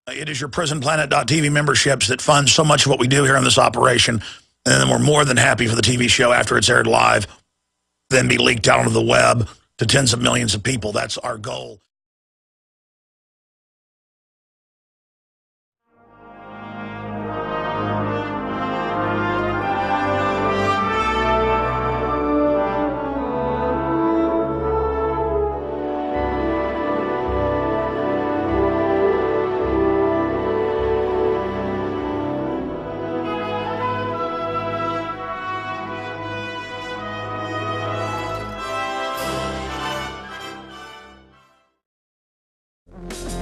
It is your prisonplanet.tv memberships that fund so much of what we do here on this operation. And then we're more than happy for the TV show after it's aired live, then be leaked out onto the web to tens of millions of people. That's our goal.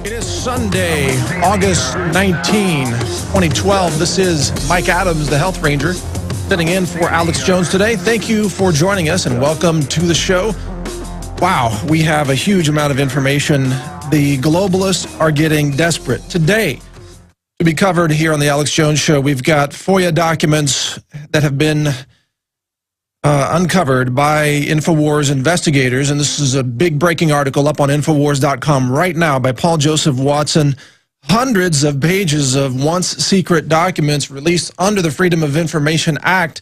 It is Sunday, August 19, 2012. This is Mike Adams, the Health Ranger, sitting in for Alex Jones today. Thank you for joining us and welcome to the show. Wow, we have a huge amount of information. The globalists are getting desperate. Today, to be covered here on the Alex Jones Show, we've got FOIA documents that have been uncovered by InfoWars investigators, and this is a big breaking article up on Infowars.com right now by Paul Joseph Watson. Hundreds of pages of once secret documents released under the Freedom of Information Act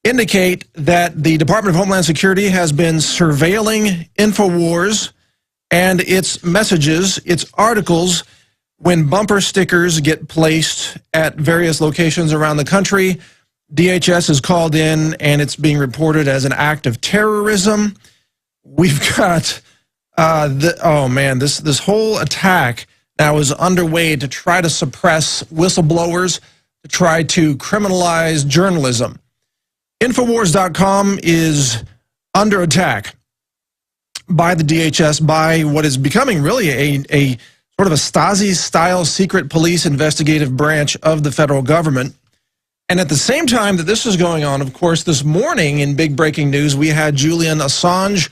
indicate that the Department of Homeland Security has been surveilling InfoWars and its messages, its articles, when bumper stickers get placed at various locations around the country. DHS is called in, and it's being reported as an act of terrorism. We've got, this whole attack now is underway to try to suppress whistleblowers, to try to criminalize journalism. Infowars.com is under attack by the DHS, by what is becoming really a sort of a Stasi-style secret police investigative branch of the federal government. And at the same time that this is going on, of course, this morning in big breaking news, we had Julian Assange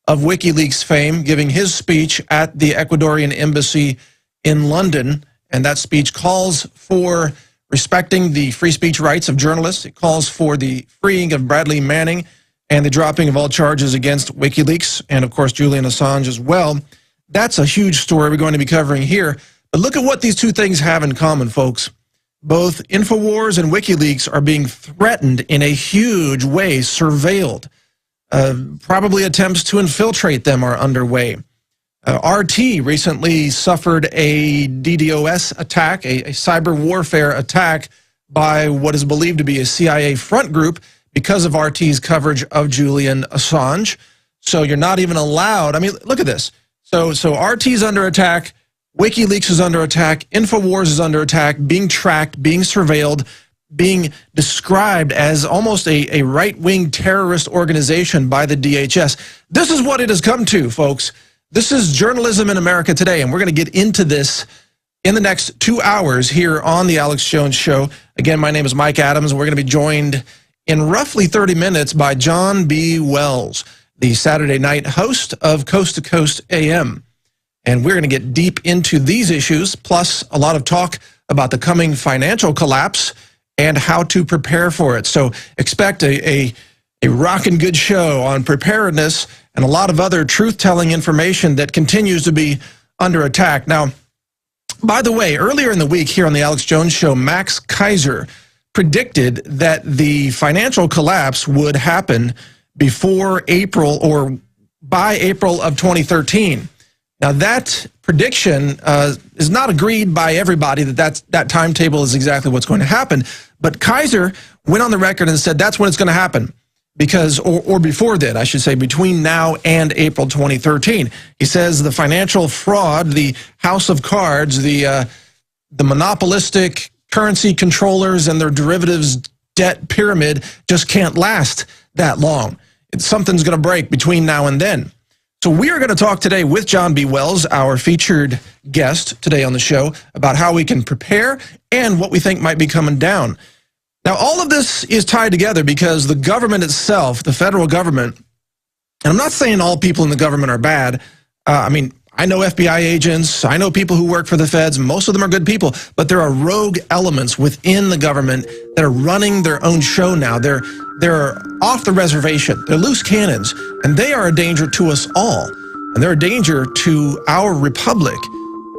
of WikiLeaks fame giving his speech at the Ecuadorian embassy in London. And that speech calls for respecting the free speech rights of journalists. It calls for the freeing of Bradley Manning and the dropping of all charges against WikiLeaks and, of course, Julian Assange as well. That's a huge story we're going to be covering here. But look at what these two things have in common, folks. Both InfoWars and WikiLeaks are being threatened in a huge way, surveilled. Probably attempts to infiltrate them are underway. RT recently suffered a DDoS attack, a cyber warfare attack by what is believed to be a CIA front group because of RT's coverage of Julian Assange. So you're not even allowed. I mean, look at this. So RT's under attack. WikiLeaks is under attack, InfoWars is under attack, being tracked, being surveilled, being described as almost a right-wing terrorist organization by the DHS. This is what it has come to, folks. This is journalism in America today, and we're going to get into this in the next 2 hours here on the Alex Jones Show. Again, my name is Mike Adams. We're going to be joined in roughly 30 minutes by John B. Wells, the Saturday night host of Coast to Coast AM. And we're going to get deep into these issues, plus a lot of talk about the coming financial collapse and how to prepare for it. So expect a rockin' good show on preparedness and a lot of other truth-telling information that continues to be under attack. Now, by the way, earlier in the week here on the Alex Jones Show, Max Keiser predicted that the financial collapse would happen before April or by April of 2013. Now, that prediction is not agreed by everybody that timetable is exactly what's going to happen. But Keiser went on the record and said that's when it's going to happen, because, or before that, I should say, between now and April 2013. He says the financial fraud, the house of cards, the monopolistic currency controllers and their derivatives debt pyramid just can't last that long. Something's going to break between now and then. So we are going to talk today with John B. Wells, our featured guest today on the show, about how we can prepare and what we think might be coming down. Now, all of this is tied together because the government itself, the federal government, and I'm not saying all people in the government are bad. I mean, I know FBI agents, I know people who work for the feds, most of them are good people, but there are rogue elements within the government that are running their own show now. They're off the reservation, they're loose cannons, and they are a danger to us all, and they're a danger to our republic.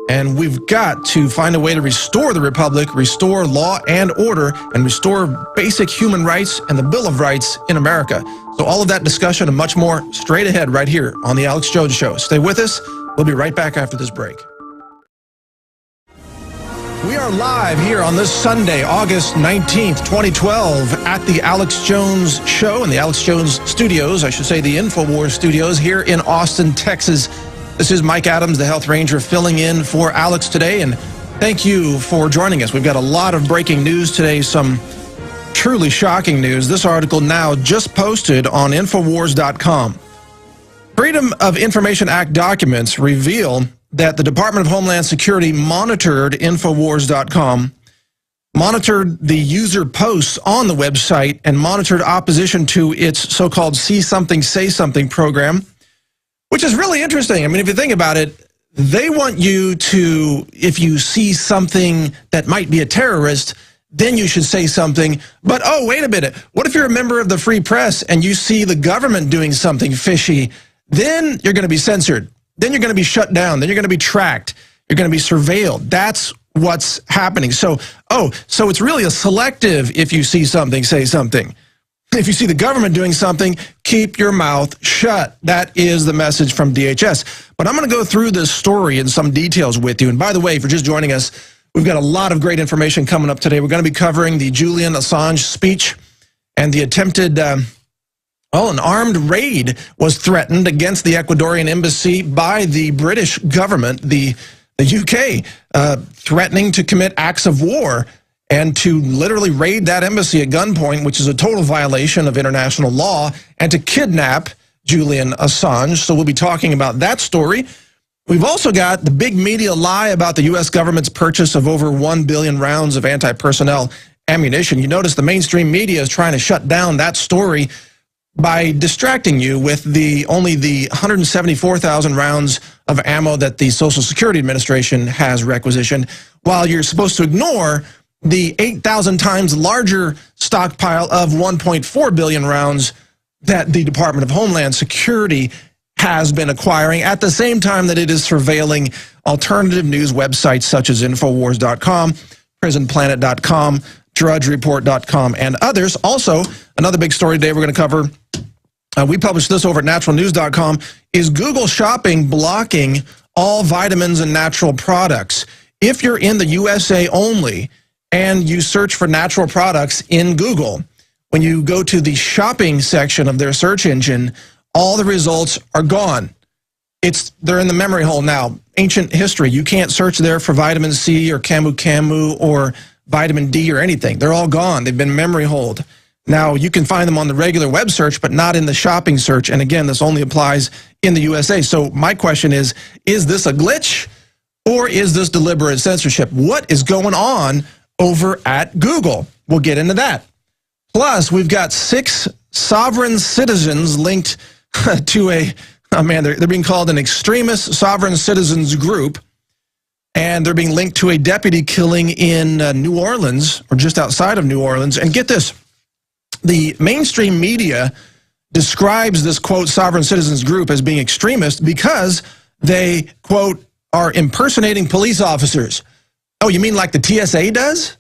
And we've got to find a way to restore the republic, restore law and order, and restore basic human rights and the Bill of Rights in America. So all of that discussion and much more straight ahead right here on The Alex Jones Show. Stay with us. We'll be right back after this break. We are live here on this Sunday, August 19th, 2012, at the Alex Jones Show in the Alex Jones Studios, I should say the InfoWars Studios here in Austin, Texas. This is Mike Adams, the Health Ranger, filling in for Alex today, and thank you for joining us. We've got a lot of breaking news today, some truly shocking news. This article now just posted on Infowars.com. Freedom of Information Act documents reveal that the Department of Homeland Security monitored Infowars.com, monitored the user posts on the website, and monitored opposition to its so-called See Something, Say Something program, which is really interesting. I mean, if you think about it, they want you to, if you see something that might be a terrorist, then you should say something. But, oh, wait a minute. What if you're a member of the free press and you see the government doing something fishy? Then you're going to be censored. Then you're going to be shut down. Then you're going to be tracked. You're going to be surveilled. That's what's happening. So it's really a selective if you see something, say something. If you see the government doing something, keep your mouth shut. That is the message from DHS. But I'm going to go through this story in some details with you. And by the way, if you're just joining us, we've got a lot of great information coming up today. We're going to be covering the Julian Assange speech and the attempted, an armed raid was threatened against the Ecuadorian embassy by the British government, the UK, threatening to commit acts of war and to literally raid that embassy at gunpoint, which is a total violation of international law, and to kidnap Julian Assange. So we'll be talking about that story. We've also got the big media lie about the U.S. government's purchase of over 1 billion rounds of anti-personnel ammunition. You notice the mainstream media is trying to shut down that story by distracting you with only the 174,000 rounds of ammo that the Social Security Administration has requisitioned, while you're supposed to ignore the 8,000 times larger stockpile of 1.4 billion rounds that the Department of Homeland Security has been acquiring at the same time that it is surveilling alternative news websites such as Infowars.com, PrisonPlanet.com, DrudgeReport.com, and others. Also, another big story today we're going to cover, we published this over at naturalnews.com, is Google Shopping blocking all vitamins and natural products. If you're in the USA only and you search for natural products in Google, when you go to the shopping section of their search engine, all the results are gone. They're in the memory hole now. Ancient history. You can't search there for vitamin C or camu or vitamin D or anything. They're all gone. They've been memory holed. Now, you can find them on the regular web search, but not in the shopping search. And again, this only applies in the USA. So my question is this a glitch or is this deliberate censorship? What is going on over at Google? We'll get into that. Plus, we've got 6 sovereign citizens linked to they're being called an extremist sovereign citizens group, and they're being linked to a deputy killing in New Orleans, or just outside of New Orleans. And get this, the mainstream media describes this, quote, sovereign citizens group as being extremist because they, quote, are impersonating police officers. Oh, you mean like the TSA does?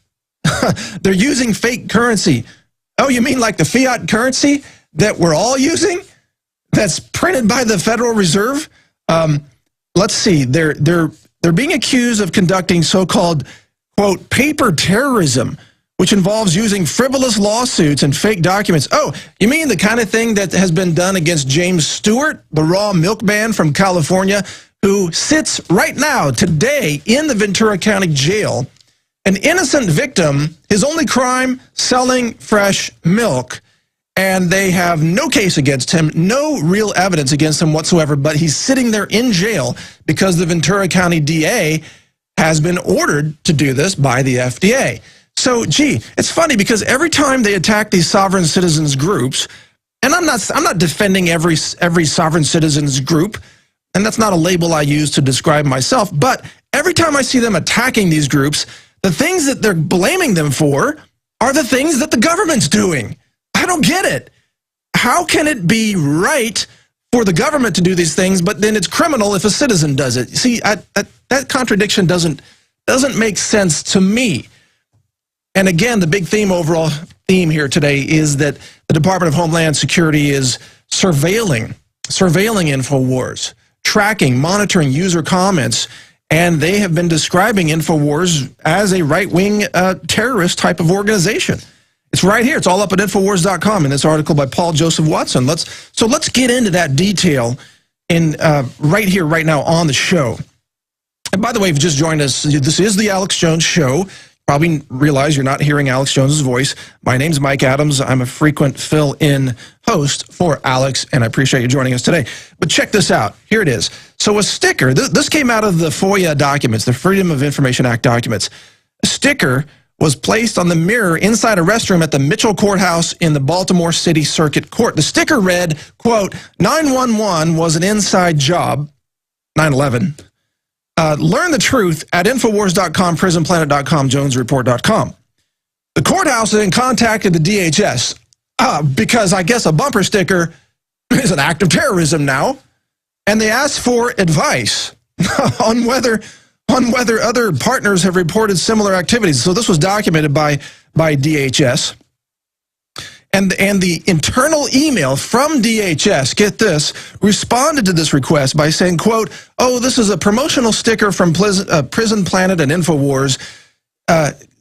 They're using fake currency. Oh, you mean like the fiat currency that we're all using? That's printed by the Federal Reserve? Let's see. They're being accused of conducting so-called, quote, paper terrorism, which involves using frivolous lawsuits and fake documents. Oh, you mean the kind of thing that has been done against James Stewart, the raw milkman from California, who sits right now, today, in the Ventura County Jail, an innocent victim, his only crime, selling fresh milk. And they have no case against him, no real evidence against him whatsoever, but he's sitting there in jail because the Ventura County DA has been ordered to do this by the FDA. So, gee, it's funny because every time they attack these sovereign citizens groups, and I'm not defending every sovereign citizens group, and that's not a label I use to describe myself, but every time I see them attacking these groups, the things that they're blaming them for are the things that the government's doing. I don't get it. How can it be right for the government to do these things, but then it's criminal if a citizen does it. See, that contradiction doesn't make sense to me. And again, the big overall theme here today is that the Department of Homeland Security is surveilling InfoWars, tracking, monitoring user comments, and they have been describing InfoWars as a right-wing terrorist type of organization. It's right here. It's all up at Infowars.com in this article by Paul Joseph Watson. Let's get into that detail right here, right now on the show. And by the way, if you just joined us, this is the Alex Jones Show. Probably realize you're not hearing Alex Jones's voice. My name's Mike Adams. I'm a frequent fill-in host for Alex, and I appreciate you joining us today. But check this out. Here it is. So a sticker, this came out of the FOIA documents, the Freedom of Information Act documents. A sticker was placed on the mirror inside a restroom at the Mitchell Courthouse in the Baltimore City Circuit Court. The sticker read, quote, 911 was an inside job, 9/11. Learn the truth at Infowars.com, PrisonPlanet.com, JonesReport.com. The courthouse then contacted the DHS because I guess a bumper sticker is an act of terrorism now, and they asked for advice on whether other partners have reported similar activities. So this was documented by DHS. And the internal email from DHS, get this, responded to this request by saying, quote, oh, this is a promotional sticker from Prison Planet and InfoWars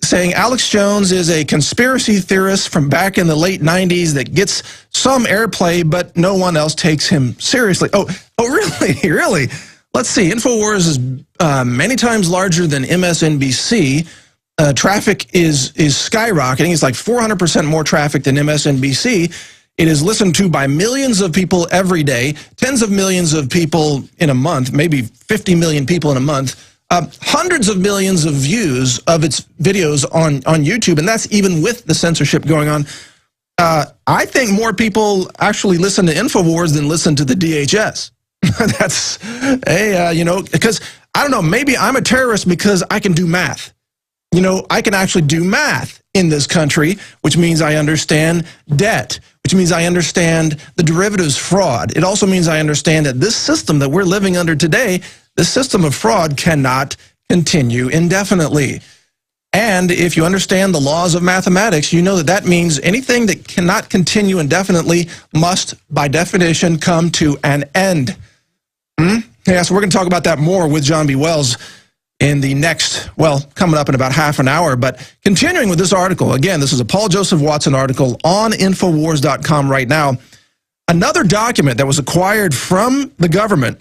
saying Alex Jones is a conspiracy theorist from back in the late 90s that gets some airplay, but no one else takes him seriously. Oh, really? Really? Let's see. InfoWars is many times larger than MSNBC. Traffic is skyrocketing. It's like 400% more traffic than MSNBC. It is listened to by millions of people every day, tens of millions of people in a month, maybe 50 million people in a month, hundreds of millions of views of its videos on YouTube, and that's even with the censorship going on. I think more people actually listen to InfoWars than listen to the DHS. That's, because, I don't know, maybe I'm a terrorist because I can do math. You know, I can actually do math in this country, which means I understand debt, which means I understand the derivatives fraud. It also means I understand that this system that we're living under today, this system of fraud cannot continue indefinitely. And if you understand the laws of mathematics, you know that means anything that cannot continue indefinitely must, by definition, come to an end. Yeah, so we're going to talk about that more with John B. Wells in the next, coming up in about half an hour. But continuing with this article, again, this is a Paul Joseph Watson article on Infowars.com right now. Another document that was acquired from the government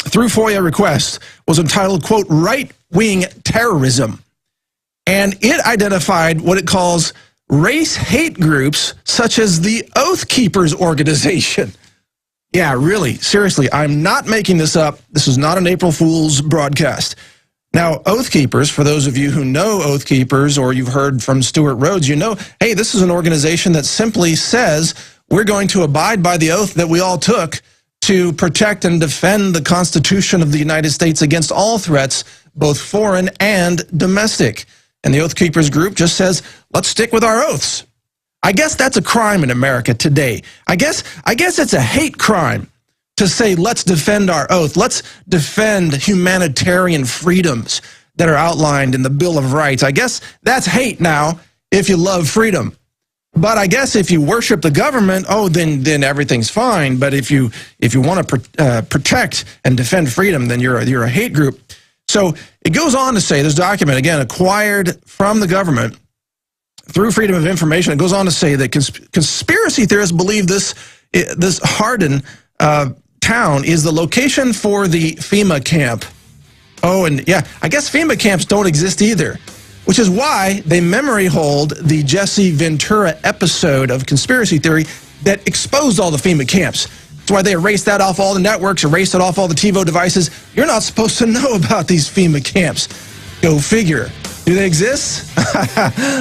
through FOIA requests was entitled, quote, right-wing terrorism. And it identified what it calls race hate groups such as the Oath Keepers organization. Yeah, really, seriously, I'm not making this up. This is not an April Fool's broadcast. Now, Oath Keepers, for those of you who know Oath Keepers or you've heard from Stuart Rhodes, you know, hey, this is an organization that simply says we're going to abide by the oath that we all took to protect and defend the Constitution of the United States against all threats, both foreign and domestic. And the Oath Keepers group just says, let's stick with our oaths. I guess that's a crime in America today. I guess it's a hate crime to say, let's defend our oath. Let's defend humanitarian freedoms that are outlined in the Bill of Rights. I guess that's hate now if you love freedom. But I guess if you worship the government, then everything's fine. But if you want to protect and defend freedom, then you're a hate group. So it goes on to say, this document, again, acquired from the government through Freedom of Information, it goes on to say that conspiracy theorists believe this Hardin town is the location for the FEMA camp. Oh, and yeah, I guess FEMA camps don't exist either, which is why they memory hold the Jesse Ventura episode of conspiracy theory that exposed all the FEMA camps. That's why they erased that off all the networks, erased it off all the TiVo devices. You're not supposed to know about these FEMA camps. Go figure. Do they exist?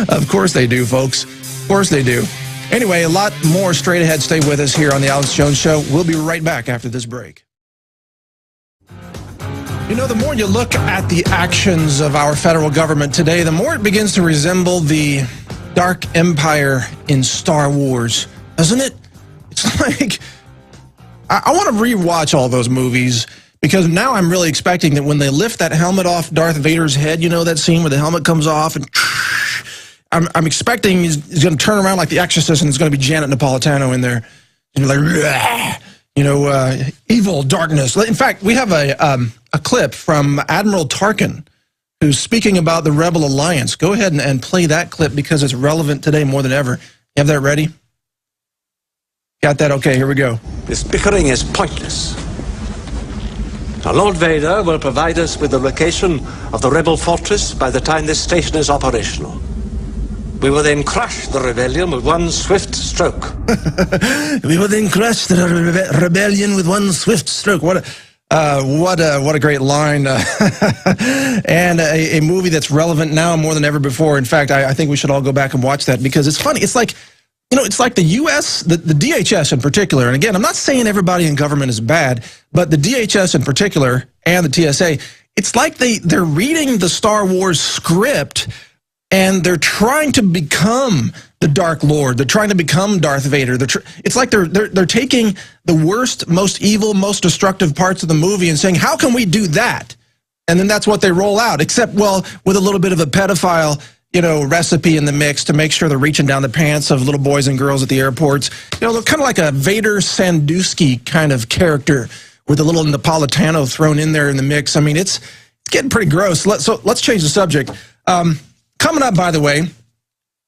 Of course they do, folks. Of course they do. Anyway, a lot more straight ahead. Stay with us here on the Alex Jones Show. We'll be right back after this break. You know, the more you look at the actions of our federal government today, the more it begins to resemble the Dark Empire in Star Wars, doesn't it? It's like I want to rewatch all those movies because now I'm really expecting that when they lift that helmet off Darth Vader's head, you know that scene where the helmet comes off and I'm expecting he's going to turn around like The Exorcist and it's going to be Janet Napolitano in there. And like, you know, evil, darkness. In fact, we have a clip from Admiral Tarkin who's speaking about the Rebel Alliance. Go ahead and play that clip because it's relevant today more than ever. You have that ready? Got that? Okay, here we go. This bickering is pointless. Now, Lord Vader will provide us with the location of the rebel fortress by the time this station is operational. We will then crush the rebellion with one swift stroke. We will then crush the rebellion with one swift stroke. What a great line. And a movie that's relevant now more than ever before. In fact, I think we should all go back and watch that because it's funny. It's like, you know, it's like the U.S., the DHS in particular, and again, I'm not saying everybody in government is bad, but the DHS in particular and the TSA, it's like they're reading the Star Wars script and they're trying to become the Dark Lord. They're trying to become Darth Vader. It's like they're taking the worst, most evil, most destructive parts of the movie and saying, how can we do that? And then that's what they roll out, except, well, with a little bit of a pedophile, you know, recipe in the mix to make sure they're reaching down the pants of little boys and girls at the airports. You know, they're kind of like a Vader Sandusky kind of character with a little Napolitano thrown in there in the mix. I mean, it's getting pretty gross. So let's change the subject. Coming up, by the way,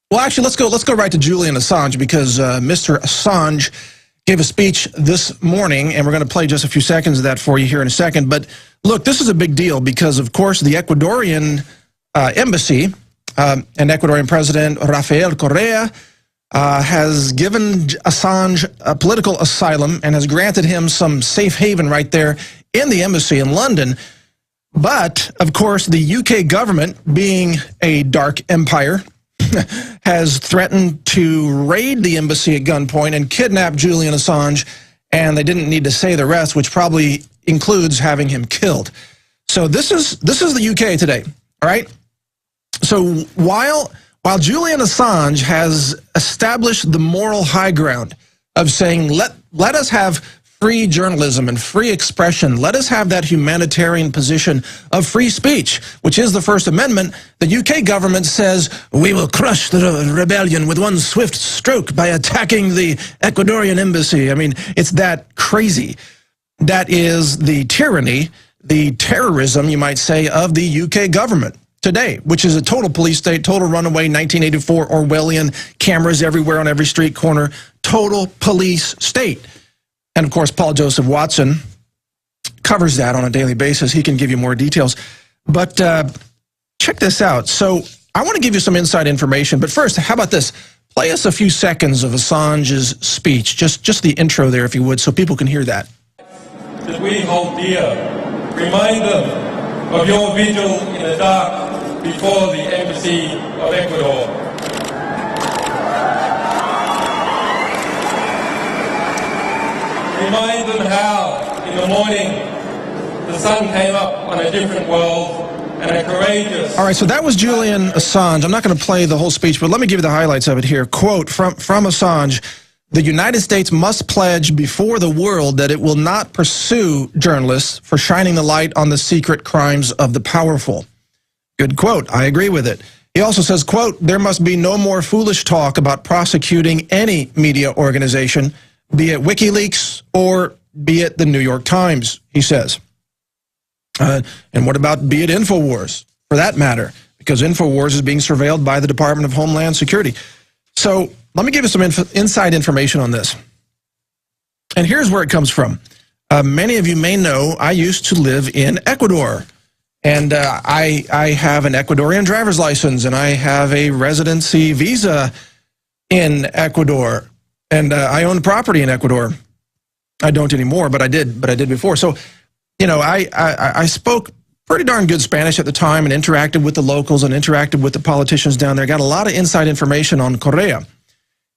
well, actually, let's go right to Julian Assange because Mr. Assange gave a speech this morning, and we're going to play just a few seconds of that for you here in a second. But look, this is a big deal because, of course, the Ecuadorian embassy and Ecuadorian President Rafael Correa has given Assange a political asylum and has granted him some safe haven right there in the embassy in London. But, of course, the UK government, being a dark empire, has threatened to raid the embassy at gunpoint and kidnap Julian Assange, and they didn't need to say the rest, which probably includes having him killed. So this is the UK today, all right? So while Julian Assange has established the moral high ground of saying, let us have free journalism and free expression. Let us have that humanitarian position of free speech, which is the First Amendment. The UK government says, we will crush the rebellion with one swift stroke by attacking the Ecuadorian embassy. I mean, it's that crazy. That is the tyranny, the terrorism, you might say, of the UK government today, which is a total police state, total runaway 1984 Orwellian, cameras everywhere on every street corner, total police state. And, of course, Paul Joseph Watson covers that on a daily basis. He can give you more details. But check this out. So I want to give you some inside information. But first, how about this? Play us a few seconds of Assange's speech, just the intro there, if you would, so people can hear that. That we hold dear. Remind them of your vigil in the dark before the embassy of Ecuador. Remind them how, in the morning, the sun came up on a different world and a courageous... All right, so that was Julian Assange. I'm not going to play the whole speech, but let me give you the highlights of it here. Quote from Assange, the United States must pledge before the world that it will not pursue journalists for shining the light on the secret crimes of the powerful. Good quote. I agree with it. He also says, quote, there must be no more foolish talk about prosecuting any media organization, be it WikiLeaks or be it the New York Times, he says. And what about be it InfoWars, for that matter, because InfoWars is being surveilled by the Department of Homeland Security. So let me give you some inside information on this. And here's where it comes from. Many of you may know I used to live in Ecuador. And I have an Ecuadorian driver's license, and I have a residency visa in Ecuador. And I own property in Ecuador. I don't anymore, but I did before. So, you know, I spoke pretty darn good Spanish at the time and interacted with the locals and interacted with the politicians down there. Got a lot of inside information on Correa.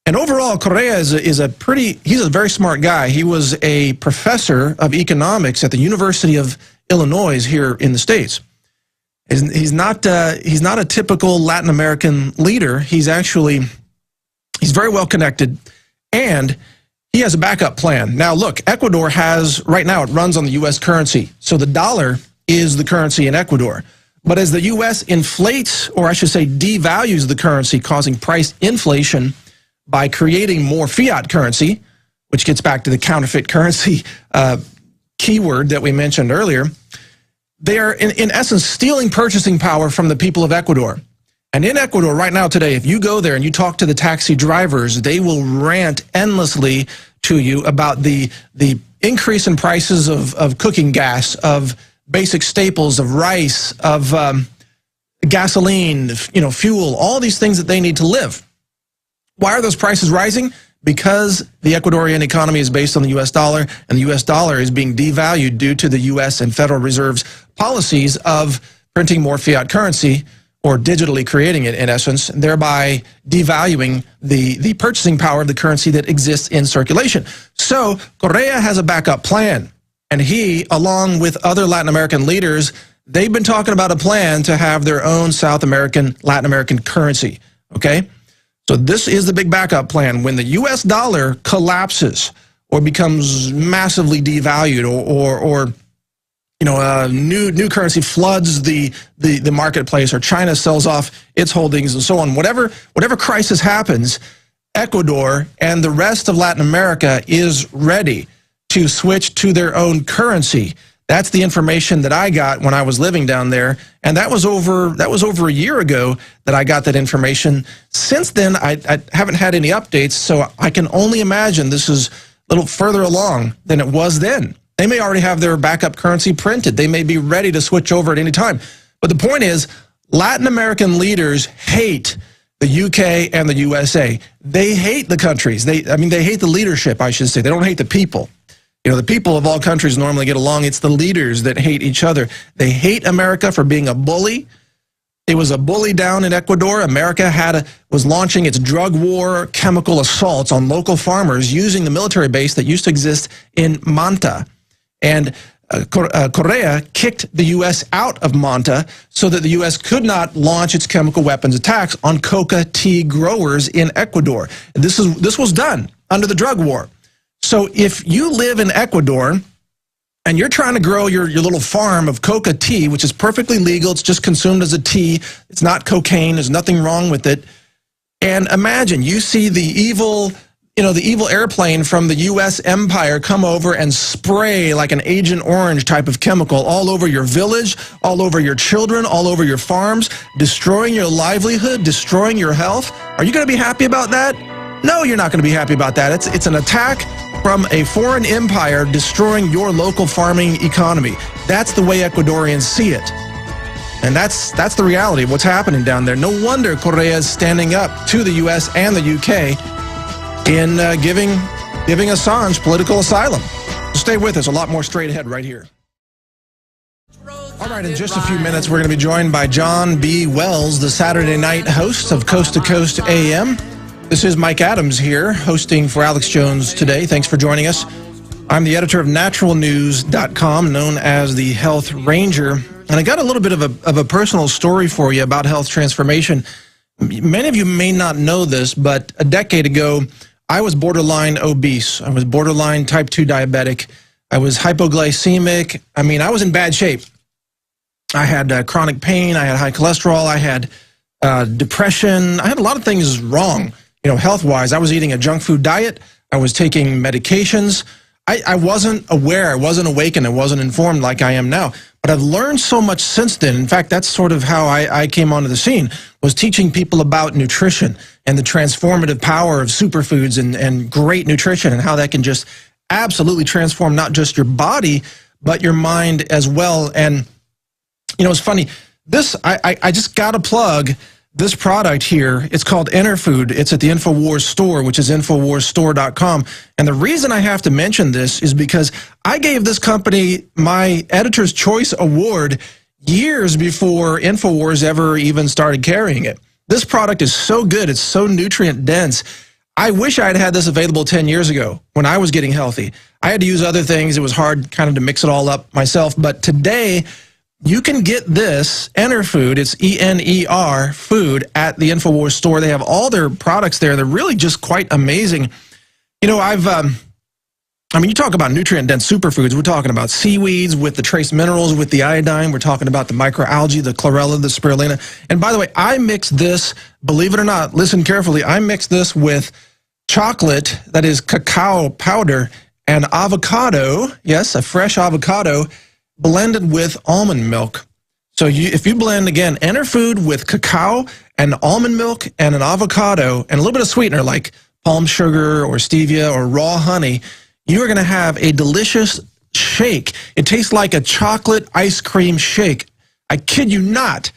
And overall, Correa is he's a very smart guy. He was a professor of economics at the University of Illinois here in the States. He's not a typical Latin American leader. He's very well connected. And he has a backup plan. Now, look, Ecuador has, right now, it runs on the U.S. currency. So the dollar is the currency in Ecuador. But as the U.S. inflates, or I should say devalues the currency, causing price inflation by creating more fiat currency, which gets back to the counterfeit currency keyword that we mentioned earlier, they are, in essence, stealing purchasing power from the people of Ecuador. And in Ecuador right now today, if you go there and you talk to the taxi drivers, they will rant endlessly to you about the increase in prices of cooking gas, of basic staples, of rice, of gasoline, fuel, all these things that they need to live. Why are those prices rising? Because the Ecuadorian economy is based on the U.S. dollar, and the U.S. dollar is being devalued due to the U.S. and Federal Reserve's policies of printing more fiat currency, or digitally creating it, in essence, thereby devaluing the purchasing power of the currency that exists in circulation. So Correa has a backup plan, and he, along with other Latin American leaders, they've been talking about a plan to have their own South American, Latin American currency, okay? So this is the big backup plan. When the U.S. dollar collapses or becomes massively devalued, or new currency floods the marketplace, or China sells off its holdings and so on, whatever crisis happens, Ecuador and the rest of Latin America is ready to switch to their own currency. That's the information that I got when I was living down there, and that was over a year ago that I got that information. Since then, I haven't had any updates, so I can only imagine this is a little further along than it was then. They may already have their backup currency printed. They may be ready to switch over at any time. But the point is, Latin American leaders hate the UK and the USA. They hate the countries. They hate the leadership, I should say. They don't hate the people. The people of all countries normally get along. It's the leaders that hate each other. They hate America for being a bully. It was a bully down in Ecuador. America was launching its drug war, chemical assaults on local farmers using the military base that used to exist in Manta. And Correa kicked the U.S. out of Manta so that the U.S. could not launch its chemical weapons attacks on coca tea growers in Ecuador. This was done under the drug war. So if you live in Ecuador and you're trying to grow your little farm of coca tea, which is perfectly legal, it's just consumed as a tea, it's not cocaine, there's nothing wrong with it, and imagine you see the evil airplane from the U.S. empire come over and spray like an Agent Orange type of chemical all over your village, all over your children, all over your farms, destroying your livelihood, destroying your health. Are you going to be happy about that? No, you're not going to be happy about that. It's an attack from a foreign empire destroying your local farming economy. That's the way Ecuadorians see it. And that's the reality of what's happening down there. No wonder Correa is standing up to the U.S. and the U.K. in giving Assange political asylum. So stay with us. A lot more straight ahead right here. All right, in just a few minutes, we're going to be joined by John B. Wells, the Saturday night host of Coast to Coast AM. This is Mike Adams here, hosting for Alex Jones today. Thanks for joining us. I'm the editor of naturalnews.com, known as the Health Ranger. And I got a little bit of a personal story for you about health transformation. Many of you may not know this, but a decade ago, I was borderline obese. I was borderline type 2 diabetic. I was hypoglycemic. I was in bad shape. I had chronic pain. I had high cholesterol. I had depression. I had a lot of things wrong, health-wise. I was eating a junk food diet. I was taking medications. I wasn't aware. I wasn't awakened. I wasn't informed like I am now. But I've learned so much since then. In fact, that's sort of how I came onto the scene, was teaching people about nutrition and the transformative power of superfoods and great nutrition, and how that can just absolutely transform not just your body, but your mind as well. And, it's funny. I just got to plug this product here. It's called Interfood. It's at the InfoWars store, which is InfoWarsStore.com. And the reason I have to mention this is because I gave this company my Editor's Choice Award years before InfoWars ever even started carrying it. This product is so good. It's so nutrient dense. I wish I had had this available 10 years ago when I was getting healthy. I had to use other things. It was hard kind of to mix it all up myself. But today, you can get this Enerfood, it's E-N-E-R, food, at the InfoWars store. They have all their products there. They're really just quite amazing. You know, I mean, you talk about nutrient-dense superfoods. We're talking about seaweeds with the trace minerals, with the iodine. We're talking about the microalgae, the chlorella, the spirulina. And by the way, I mix this, believe it or not, listen carefully, I mix this with chocolate, that is cacao powder, and avocado, yes, a fresh avocado, blended with almond milk. So if you blend, again, Enerfood with cacao and almond milk and an avocado and a little bit of sweetener like palm sugar or stevia or raw honey, you're going to have a delicious shake. It tastes like a chocolate ice cream shake. I kid you not.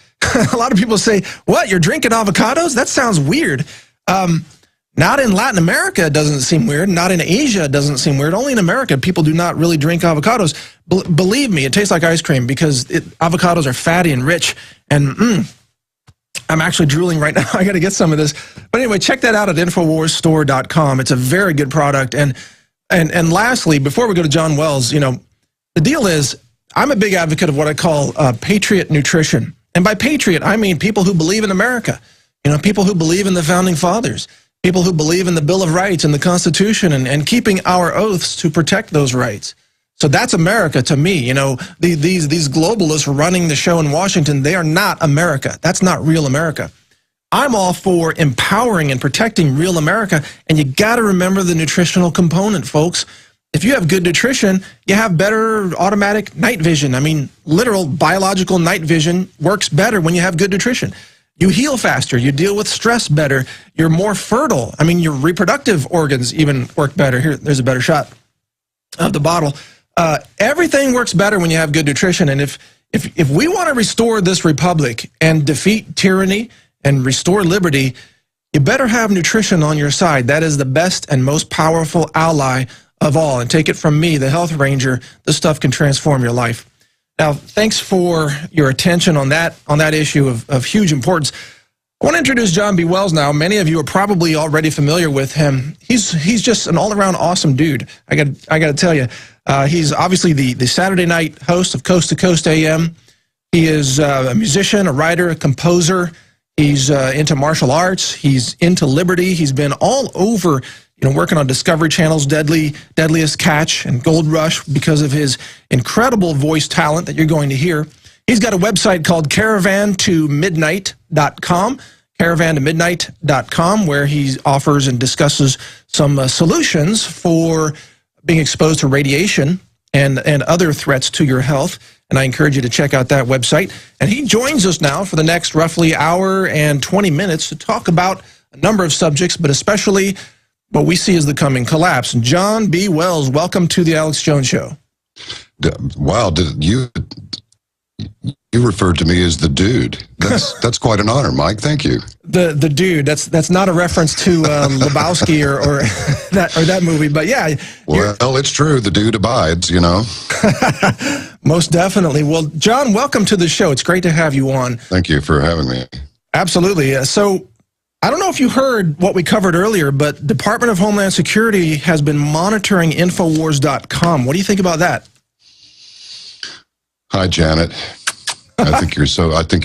A lot of people say, what, you're drinking avocados? That sounds weird. Not in Latin America, it doesn't seem weird. Not in Asia, it doesn't seem weird. Only in America, people do not really drink avocados. Believe me, it tastes like ice cream because avocados are fatty and rich. And I'm actually drooling right now. I got to get some of this. But anyway, check that out at InfoWarsStore.com. It's a very good product. And lastly, before we go to John Wells, you know, the deal is I'm a big advocate of what I call patriot nutrition. And by patriot, I mean people who believe in America, you know, people who believe in the founding fathers, people who believe in the Bill of Rights and the Constitution and keeping our oaths to protect those rights. So that's America to me. You know, these globalists running the show in Washington, they are not America. That's not real America. I'm all for empowering and protecting real America, and you got to remember the nutritional component, folks. If you have good nutrition, you have better automatic night vision. I mean, literal biological night vision works better when you have good nutrition. You heal faster. You deal with stress better. You're more fertile. I mean, your reproductive organs even work better. Here, there's a better shot of the bottle. Everything works better when you have good nutrition. And if we want to restore this republic and defeat tyranny and restore liberty, you better have nutrition on your side. That is the best and most powerful ally of all. And take it from me, the Health Ranger, this stuff can transform your life. Now, thanks for your attention on that issue of huge importance. I want to introduce John B. Wells now. Many of you are probably already familiar with him. He's just an all-around awesome dude. I got to tell you. He's obviously the Saturday night host of Coast to Coast AM. He is a musician, a writer, a composer. He's into martial arts. He's into liberty. He's been all over, you know, working on Discovery Channel's Deadliest Catch and Gold Rush because of his incredible voice talent that you're going to hear. He's got a website called caravantomidnight.com, caravantomidnight.com, where he offers and discusses some solutions for being exposed to radiation and other threats to your health. And I encourage you to check out that website. And he joins us now for the next roughly hour and 20 minutes to talk about a number of subjects, but especially what we see as the coming collapse. John B. Wells, welcome to the Alex Jones Show. Wow, you referred to me as the dude. That's quite an honor, Mike. Thank you. The dude. That's not a reference to Lebowski or that movie, but yeah. Well, it's true. The dude abides, you know. Most definitely. Well, John, welcome to the show. It's great to have you on. Thank you for having me. Absolutely. So I don't know if you heard what we covered earlier, but Department of Homeland Security has been monitoring Infowars.com. What do you think about that? Hi, Janet. I think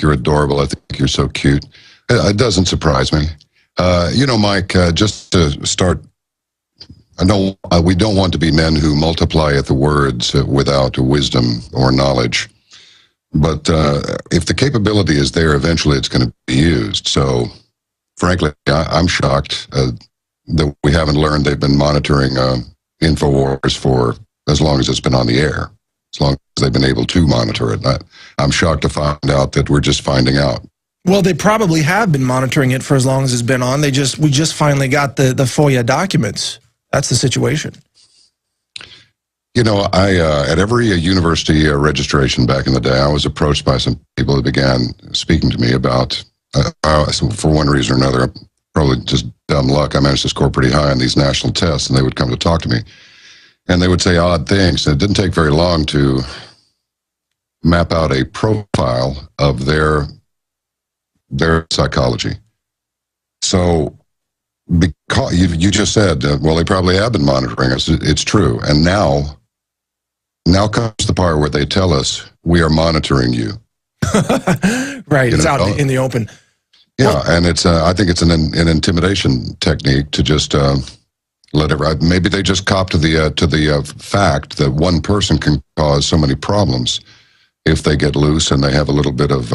you're adorable. I think you're so cute. It doesn't surprise me. You know, Mike, just to start, I know we don't want to be men who multiplieth the words without wisdom or knowledge. But if the capability is there, eventually it's going to be used. So, frankly, I'm shocked that we haven't learned they've been monitoring InfoWars for as long as it's been on the air, as long as they've been able to monitor it. I'm shocked to find out that we're just finding out. Well, they probably have been monitoring it for as long as it's been on. We just finally got the FOIA documents. That's the situation. You know, at every university registration back in the day, I was approached by some people that began speaking to me about, for one reason or another, probably just dumb luck, I managed to score pretty high on these national tests, and they would come to talk to me. And they would say odd things. And it didn't take very long to map out a profile of their psychology. So, because you just said, well, they probably have been monitoring us. It's true. And now comes the part where they tell us we are monitoring you. Right. It's out in the open. Yeah, and it's I think it's an intimidation technique to just Maybe they just cop to the fact that one person can cause so many problems if they get loose and they have a little bit of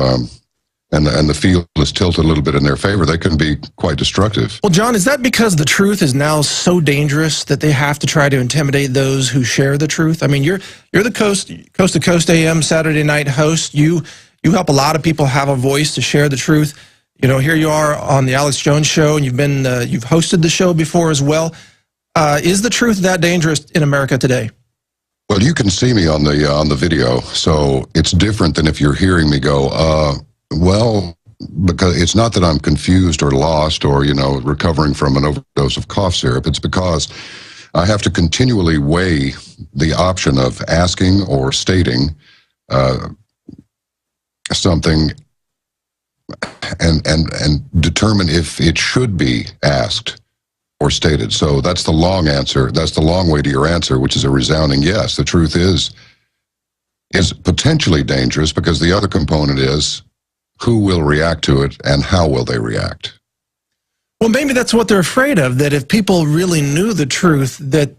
and the field is tilted a little bit in their favor. They can be quite destructive. Well, John, is that because the truth is now so dangerous that they have to try to intimidate those who share the truth? I mean, you're the Coast to Coast AM Saturday night host. You help a lot of people have a voice to share the truth. You know, here you are on the Alex Jones Show, and you've hosted the show before as well. Is the truth that dangerous in America today? Well, you can see me on the video, so it's different than if you're hearing me go, well, because it's not that I'm confused or lost or, recovering from an overdose of cough syrup. It's because I have to continually weigh the option of asking or stating something and determine if it should be asked or stated. So that's the long answer. That's the long way to your answer, which is a resounding yes. The truth is potentially dangerous because the other component is who will react to it and how will they react. Well, maybe that's what they're afraid of, that if people really knew the truth, that,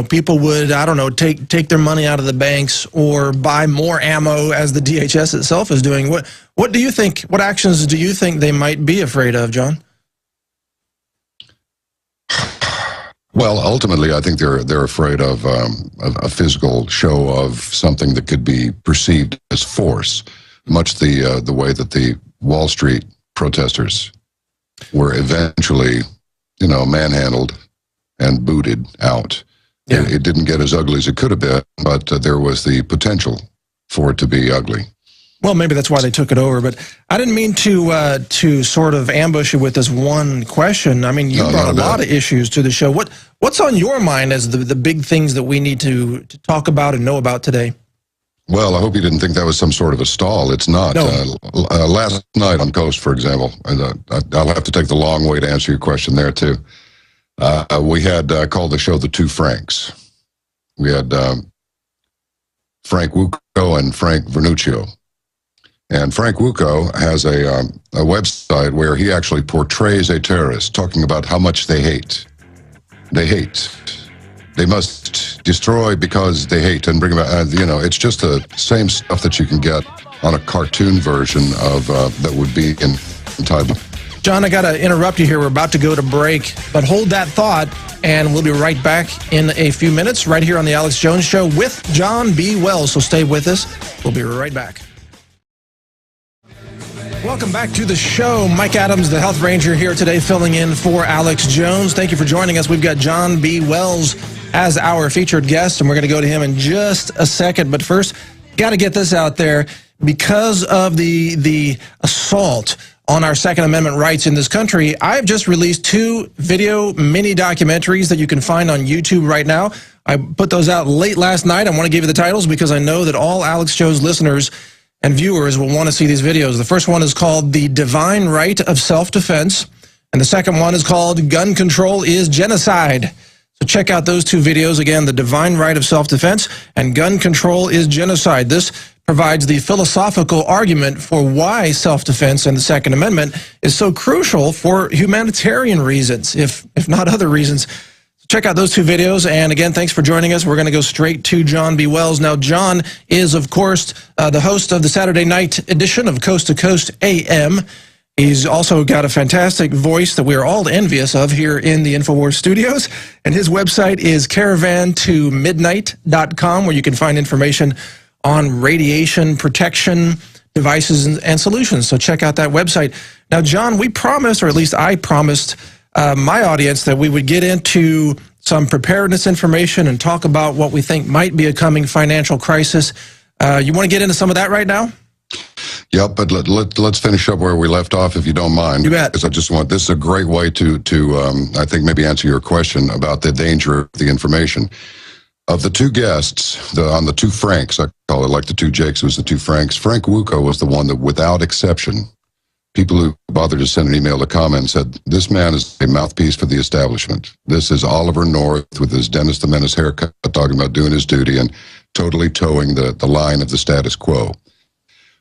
people would, I don't know, take their money out of the banks or buy more ammo as the DHS itself is doing. What do you think, what actions do you think they might be afraid of, John? Well, ultimately, I think they're afraid of a physical show of something that could be perceived as force, much the way that the Wall Street protesters were eventually, manhandled and booted out. Yeah. It didn't get as ugly as it could have been, but there was the potential for it to be ugly. Well, maybe that's why they took it over, but I didn't mean to sort of ambush you with this one question. I mean, you brought a lot of issues to the show. What's on your mind as the big things that we need to talk about and know about today? Well, I hope you didn't think that was some sort of a stall. It's not. No. Last night on Coast, for example, and I'll have to take the long way to answer your question there, too. We had called the show The Two Franks. We had Frank Wuko and Frank Vernuccio. And Frank Wuko has a website where he actually portrays a terrorist, talking about how much they hate. They hate. They must destroy because they hate and bring about, it's just the same stuff that you can get on a cartoon version of that would be entitled. John, I got to interrupt you here. We're about to go to break, but hold that thought, and we'll be right back in a few minutes right here on the Alex Jones Show with John B. Wells. So stay with us. We'll be right back. Welcome back to the show. Mike Adams, the Health Ranger, here today filling in for Alex Jones. Thank you for joining us. We've got John B. Wells as our featured guest, and we're going to go to him in just a second. But first, got to get this out there. Because of the assault on our Second Amendment rights in this country, I've just released 2 video mini documentaries that you can find on YouTube right now. I put those out late last night. I want to give you the titles because I know that all Alex Jones listeners and viewers will want to see these videos. The first one is called The Divine Right of Self-Defense, and the second one is called Gun Control is Genocide. So check out those 2 videos. Again, The Divine Right of Self-Defense and Gun Control is Genocide. This provides the philosophical argument for why self-defense and the Second Amendment is so crucial for humanitarian reasons, if not other reasons. Check out those 2 videos. And again, thanks for joining us. We're going to go straight to John B. Wells. Now, John is, of course, the host of the Saturday night edition of Coast to Coast AM. He's also got a fantastic voice that we're all envious of here in the InfoWars studios. And his website is caravantomidnight.com, where you can find information on radiation protection devices and solutions. So check out that website. Now, John, we promised, or at least I promised my audience, that we would get into some preparedness information and talk about what we think might be a coming financial crisis. You want to get into some of that right now? Yep, but let's finish up where we left off, if you don't mind. You bet. Because this is a great way to I think, maybe answer your question about the danger of the information. Of the 2 guests, on the 2 Franks, I call it like the 2 Jakes, was the 2 Franks, Frank Wuko was the one that, without exception, people who bothered to send an email to comment said, this man is a mouthpiece for the establishment. This is Oliver North with his Dennis the Menace haircut, talking about doing his duty and totally towing the line of the status quo.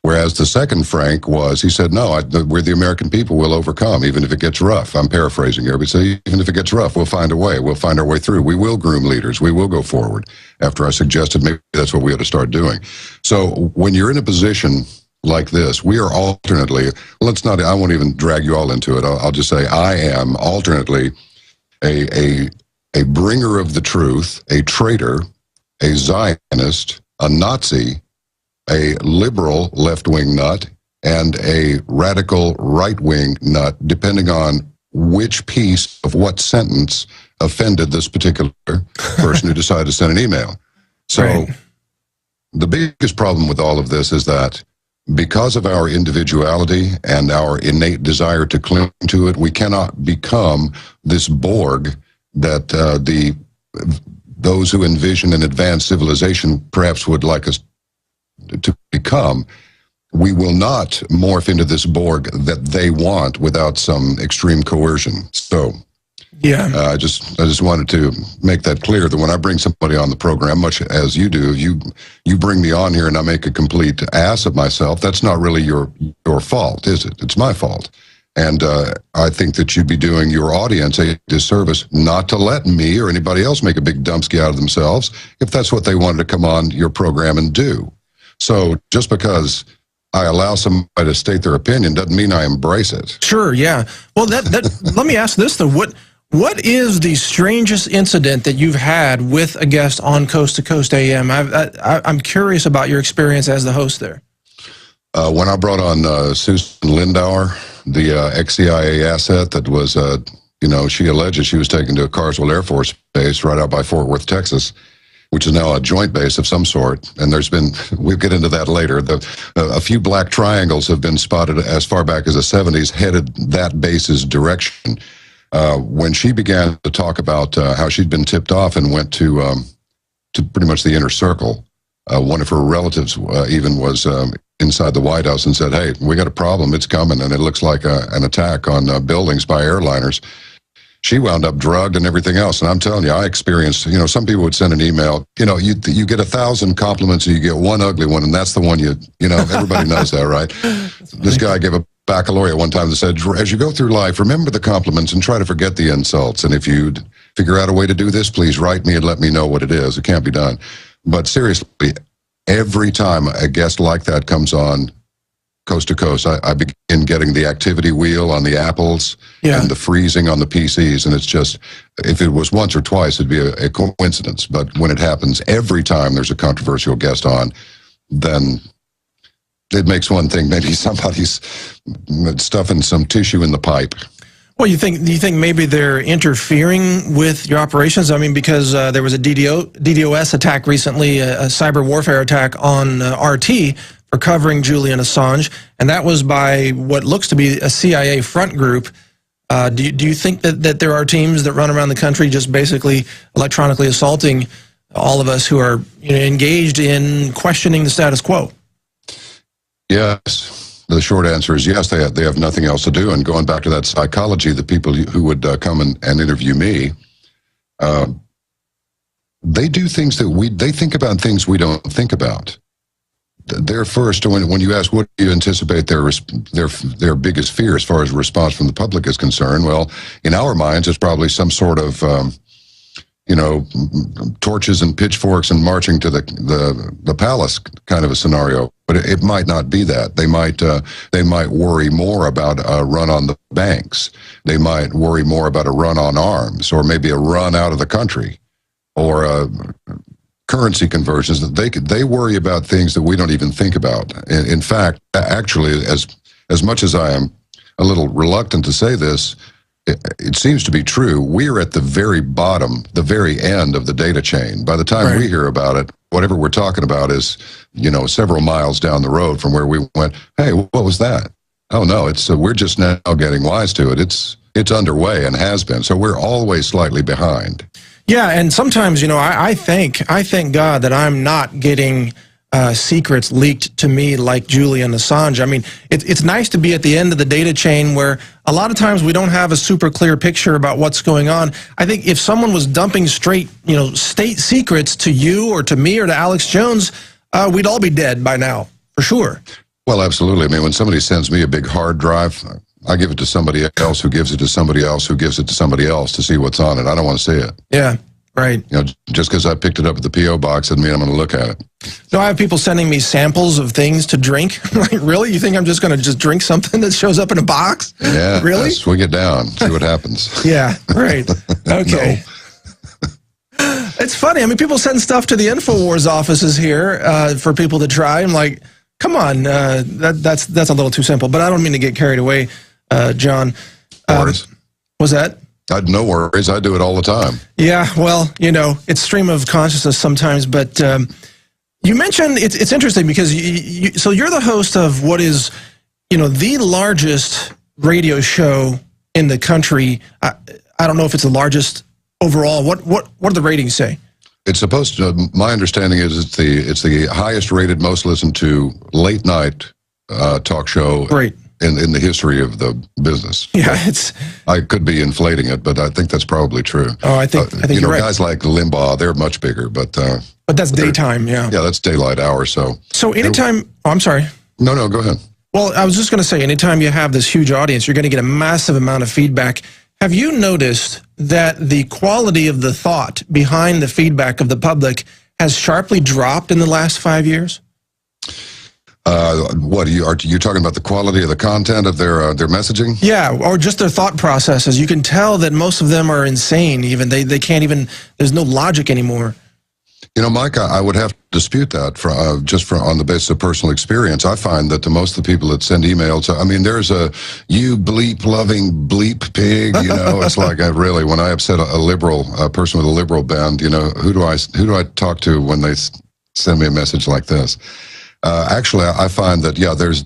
Whereas the second Frank was, he said, no, we're the American people, will overcome, even if it gets rough. I'm paraphrasing here, but say, even if it gets rough, we'll find a way. We'll find our way through. We will groom leaders. We will go forward. After I suggested maybe that's what we ought to start doing. So when you're in a position like this, we are alternately, I won't even drag you all into it. I'll just say I am alternately a bringer of the truth, a traitor, a Zionist, a Nazi, a liberal left-wing nut, and a radical right-wing nut, depending on which piece of what sentence offended this particular person who decided to send an email. So right. The biggest problem with all of this is that because of our individuality and our innate desire to cling to it, we cannot become this Borg that those who envision an advanced civilization perhaps would like us to become. We will not morph into this Borg that they want without some extreme coercion. So, yeah, I just wanted to make that clear that when I bring somebody on the program, much as you do, you bring me on here and I make a complete ass of myself. That's not really your fault, is it? It's my fault. And I think that you'd be doing your audience a disservice not to let me or anybody else make a big dumpski out of themselves if that's what they wanted to come on your program and do. So just because I allow somebody to state their opinion doesn't mean I embrace it. Sure, yeah. Well, let me ask this, though. What is the strangest incident that you've had with a guest on Coast to Coast AM? I'm curious about your experience as the host there. When I brought on Susan Lindauer, the ex-CIA asset that was, she alleges she was taken to Carswell Air Force Base right out by Fort Worth, Texas, which is now a joint base of some sort. And there's been, we'll get into that later, a few black triangles have been spotted as far back as the 70s, headed that base's direction. When she began to talk about how she'd been tipped off and went to pretty much the inner circle, one of her relatives even was inside the White House and said, hey, we got a problem, it's coming, and it looks like an attack on buildings by airliners. She wound up drugged and everything else. And I'm telling you, I experienced, some people would send an email, you get 1,000 compliments and you get one ugly one, and that's the one everybody knows that, right? This guy gave a baccalaureate one time that said, as you go through life, remember the compliments and try to forget the insults. And if you figure out a way to do this, please write me and let me know what it is. It can't be done. But seriously, every time a guest like that comes on Coast to Coast, I begin getting the activity wheel on the Apples and the freezing on the PCs. And it's just, if it was once or twice, it'd be a coincidence. But when it happens every time there's a controversial guest on, then it makes one think maybe somebody's stuffing some tissue in the pipe. Well, do you think maybe they're interfering with your operations? I mean, because there was a DDoS attack recently, a cyber warfare attack on RT for covering Julian Assange, and that was by what looks to be a CIA front group. Do you think that there are teams that run around the country just basically electronically assaulting all of us who are engaged in questioning the status quo? Yes. The short answer is yes, they have nothing else to do. And going back to that psychology, the people who would come and interview me, they do things that they think about things we don't think about. They're first, when you ask what do you anticipate their biggest fear as far as response from the public is concerned, well, in our minds, it's probably some sort of torches and pitchforks and marching to the palace kind of a scenario. But it might not be that. They might worry more about a run on the banks. They might worry more about a run on arms, or maybe a run out of the country, or currency conversions. They worry about things that we don't even think about. In fact, actually, as much as I am a little reluctant to say this, it seems to be true. We're at the very bottom, the very end of the data chain. By the time we hear about it, whatever we're talking about is, several miles down the road from where we went, hey, what was that? Oh, no, we're just now getting wise to it. It's underway and has been. So we're always slightly behind. Yeah, and sometimes, I thank God that I'm not getting secrets leaked to me like Julian Assange. I mean, it's nice to be at the end of the data chain where a lot of times we don't have a super clear picture about what's going on. I think if someone was dumping straight, state secrets to you or to me or to Alex Jones, we'd all be dead by now, for sure. Well, absolutely. I mean, when somebody sends me a big hard drive, I give it to somebody else who gives it to somebody else who gives it to somebody else to see what's on it. I don't want to see it. Yeah, right. You know, just because I picked it up at the P.O. box doesn't mean I'm going to look at it. So I have people sending me samples of things to drink. Like, really? You think I'm just going to just drink something that shows up in a box? Yeah. Really? Swing it down. See what happens. Yeah, right. Okay. It's funny. I mean, people send stuff to the InfoWars offices here for people to try. I'm like, come on, that's a little too simple. But I don't mean to get carried away, John. Worries. Was that? No worries. I do it all the time. Yeah, well, you know, it's stream of consciousness sometimes. But you mentioned it's interesting because so you're the host of what is, you know, the largest radio show in the country. I don't know if it's the largest overall. What do the ratings say? It's supposed to. My understanding is it's the highest rated, most listened to late night talk show in the history of the business. Yeah, I could be inflating it, but I think that's probably true. Oh, I think you know, you're right. Guys like Limbaugh, they're much bigger, but that's daytime. Yeah. Yeah, that's daylight hours. So anytime. Oh, I'm sorry. No, go ahead. Well, I was just going to say, anytime you have this huge audience, you're going to get a massive amount of feedback. Have you noticed that the quality of the thought behind the feedback of the public has sharply dropped in the last 5 years? What are you talking about? The quality of the content of their messaging? Yeah, or just their thought processes. You can tell that most of them are insane. Even they can't even. There's no logic anymore. You know, Mike, I would have to dispute that on the basis of personal experience. I find that most of the people that send emails, I mean, there's a you bleep loving bleep pig, you know, it's like really, when I upset a person with a liberal bend, you know, who do I talk to when they send me a message like this? Actually, I find that, yeah, there's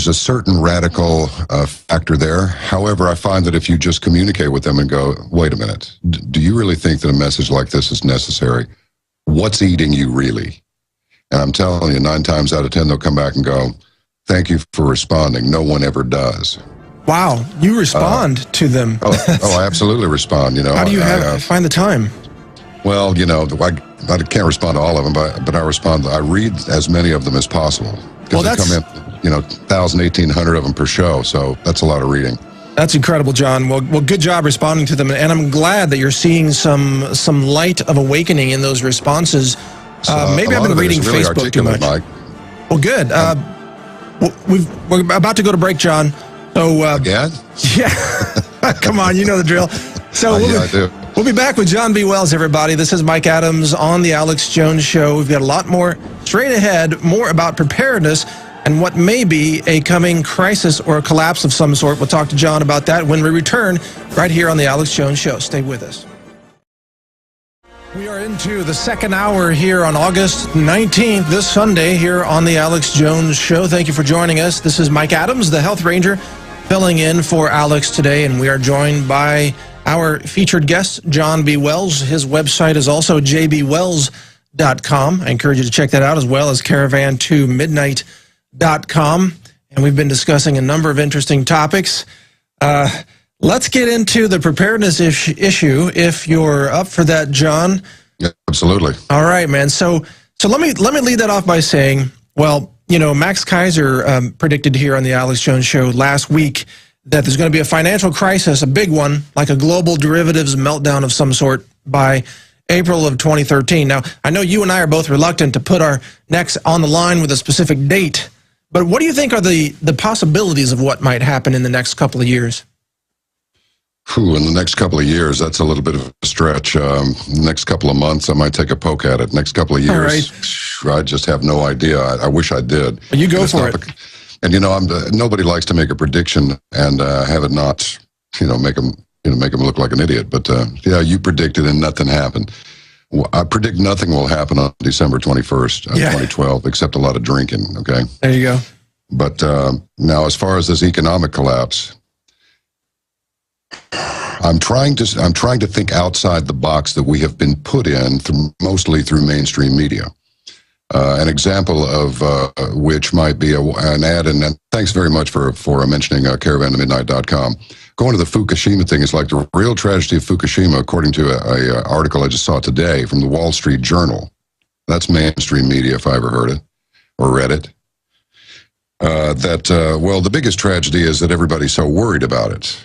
a certain radical factor there. However, I find that if you just communicate with them and go, wait a minute, do you really think that a message like this is necessary? What's eating you really? And I'm telling you, 9 times out of 10, they'll come back and go, thank you for responding. No one ever does. Wow, you respond to them. I absolutely respond. You know, how do you find the time? Well, you know, I can't respond to all of them, but I respond. I read as many of them as possible. Well, they come in, you know, 1,000, 1,800 of them per show, so that's a lot of reading. That's incredible, John. Well, good job responding to them, and I'm glad that you're seing some light of awakening in those responses. Maybe I've been reading really Facebook too much. Mike. Well, good. We're about to go to break, John. So again? Yeah. Come on, you know the drill. So I do. We'll be back with John B. Wells, everybody. This is Mike Adams on The Alex Jones Show. We've got a lot more straight ahead, more about preparedness and what may be a coming crisis or a collapse of some sort. We'll talk to John about that when we return right here on The Alex Jones Show. Stay with us. We are into the second hour here on August 19th, this Sunday, here on The Alex Jones Show. Thank you for joining us. This is Mike Adams, the health ranger, filling in for Alex today, and we are joined by our featured guest, John B. Wells. His website is also jbwells.com. I encourage you to check that out, as well as caravan2midnight.com. And we've been discussing a number of interesting topics. Let's get into the preparedness issue, if you're up for that, John. Yeah, absolutely. All right, man. So let me lead that off by saying, well, you know, Max Keiser predicted here on the Alex Jones Show last week that there's going to be a financial crisis, a big one, like a global derivatives meltdown of some sort by April of 2013. Now, I know you and I are both reluctant to put our necks on the line with a specific date, but what do you think are the possibilities of what might happen in the next couple of years? In the next couple of years, that's a little bit of a stretch. Next couple of months, I might take a poke at it. Next couple of years, I just have no idea. I wish I did. Well, you go for it. And you know, nobody likes to make a prediction and have it not, make them look like an idiot. But yeah, you predicted and nothing happened. I predict nothing will happen on December 21st, 2012, except a lot of drinking. Okay. There you go. But now, as far as this economic collapse, I'm trying to think outside the box that we have been put in, mostly through mainstream media. An example of which might be an ad, and thanks very much for mentioning caravan2midnight.com. Going to the Fukushima thing is like the real tragedy of Fukushima, according to a article I just saw today from the Wall Street Journal. That's mainstream media, if I ever heard it. or read it. Well, the biggest tragedy is that everybody's so worried about it.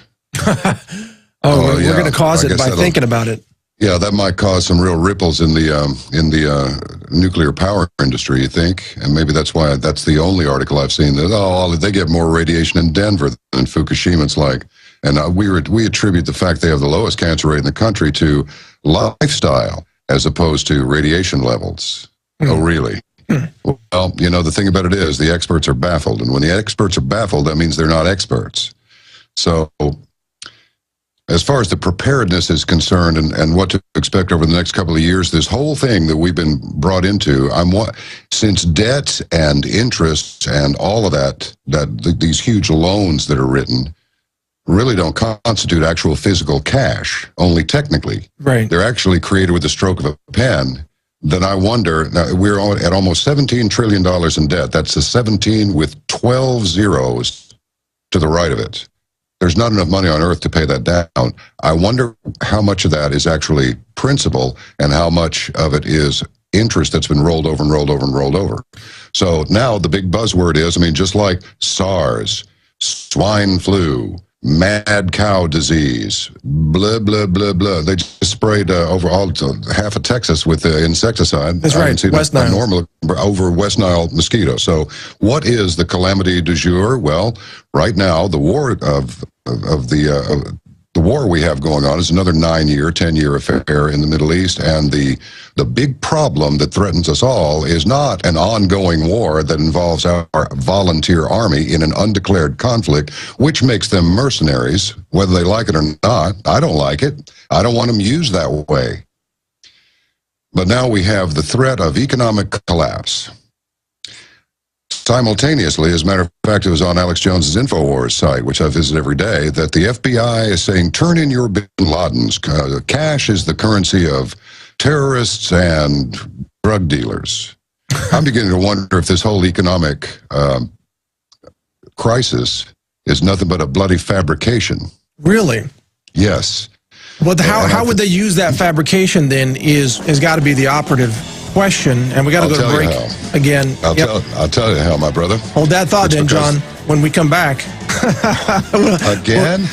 We're going to cause it by thinking about it. Yeah, that might cause some real ripples in the nuclear power industry, you think? And maybe that's why that's the only article I've seen that, they get more radiation in Denver than Fukushima. It's like, and we attribute the fact they have the lowest cancer rate in the country to lifestyle as opposed to radiation levels. Oh, really? Well, the thing about it is the experts are baffled. And when the experts are baffled, that means they're not experts. So as far as the preparedness is concerned and what to expect over the next couple of years, this whole thing that we've been brought into, since debt and interest and all of these huge loans that are written really don't constitute actual physical cash, only technically. Right. They're actually created with the stroke of a pen. Then I wonder, now we're at almost $17 trillion in debt. That's a 17 with 12 zeros to the right of it. There's not enough money on earth to pay that down. I wonder how much of that is actually principal and how much of it is interest that's been rolled over and rolled over and rolled over. So now the big buzzword is, just like SARS, swine flu, mad cow disease, blah, blah, blah, blah. They just sprayed over half of Texas with insecticide. That's right, West Nile. Normal over West Nile mosquito. So what is the calamity du jour? Well, right now, the war the war we have going on is another 9-year, 10-year affair in the Middle East, and the big problem that threatens us all is not an ongoing war that involves our volunteer army in an undeclared conflict, which makes them mercenaries, whether they like it or not. I don't like it. I don't want them used that way. But now we have the threat of economic collapse. Simultaneously, as a matter of fact, it was on Alex Jones's InfoWars site, which I visit every day, that the FBI is saying, turn in your bin Ladens. Cash is the currency of terrorists and drug dealers. I'm beginning to wonder if this whole economic crisis is nothing but a bloody fabrication. Really? Yes. Well, how would they use that fabrication then has got to be the operative question, and we got to go to break again. I'll tell you how, my brother. Hold that thought then, John, when we come back. Again?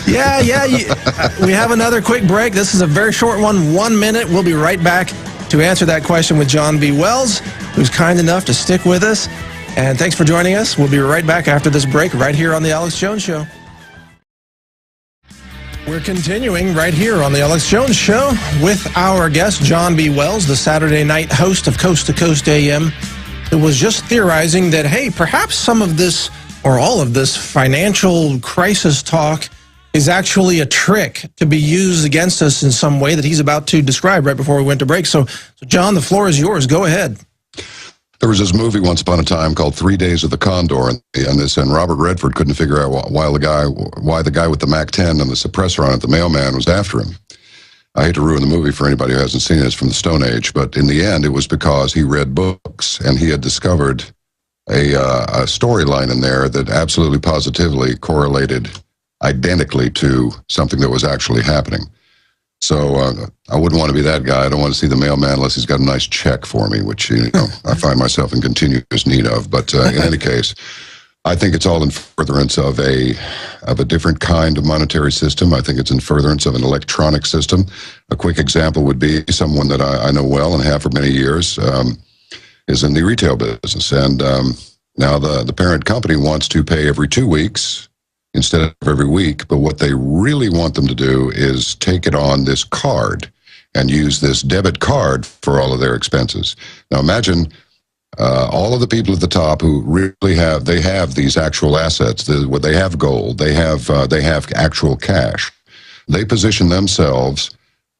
We have another quick break. This is a very short one, 1 minute. We'll be right back to answer that question with John B. Wells, who's kind enough to stick with us. And thanks for joining us. We'll be right back after this break, right here on The Alex Jones Show. We're continuing right here on The Alex Jones Show with our guest, John B. Wells, the Saturday night host of Coast to Coast AM, who was just theorizing that, hey, perhaps some of this or all of this financial crisis talk is actually a trick to be used against us in some way that he's about to describe right before we went to break. So John, the floor is yours. Go ahead. There was this movie once upon a time called 3 Days of the Condor, and Robert Redford couldn't figure out why the guy with the Mac-10 and the suppressor on it, the mailman, was after him. I hate to ruin the movie for anybody who hasn't seen it. It's from the Stone Age, but in the end, it was because he read books and he had discovered a storyline in there that absolutely positively correlated identically to something that was actually happening. So I wouldn't want to be that guy. I don't want to see the mailman unless he's got a nice check for me, which I find myself in continuous need of. But in any case, I think it's all in furtherance of a different kind of monetary system. I think it's in furtherance of an electronic system. A quick example would be someone that I know well and have for many years is in the retail business. And now the parent company wants to pay every 2 weeks instead of every week, but what they really want them to do is take it on this card and use this debit card for all of their expenses. Now imagine all of the people at the top who really have these actual assets. They have gold, they have actual cash. They position themselves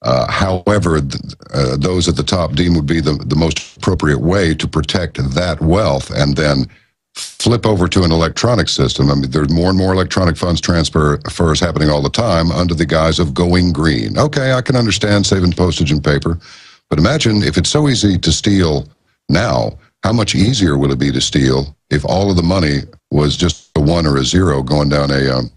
however those at the top deem would be the most appropriate way to protect that wealth, and then flip over to an electronic system. I mean, there's more and more electronic funds transfers happening all the time under the guise of going green. Okay, I can understand saving postage and paper, but imagine if it's so easy to steal now, how much easier will it be to steal if all of the money was just a 1 or a 0 going down an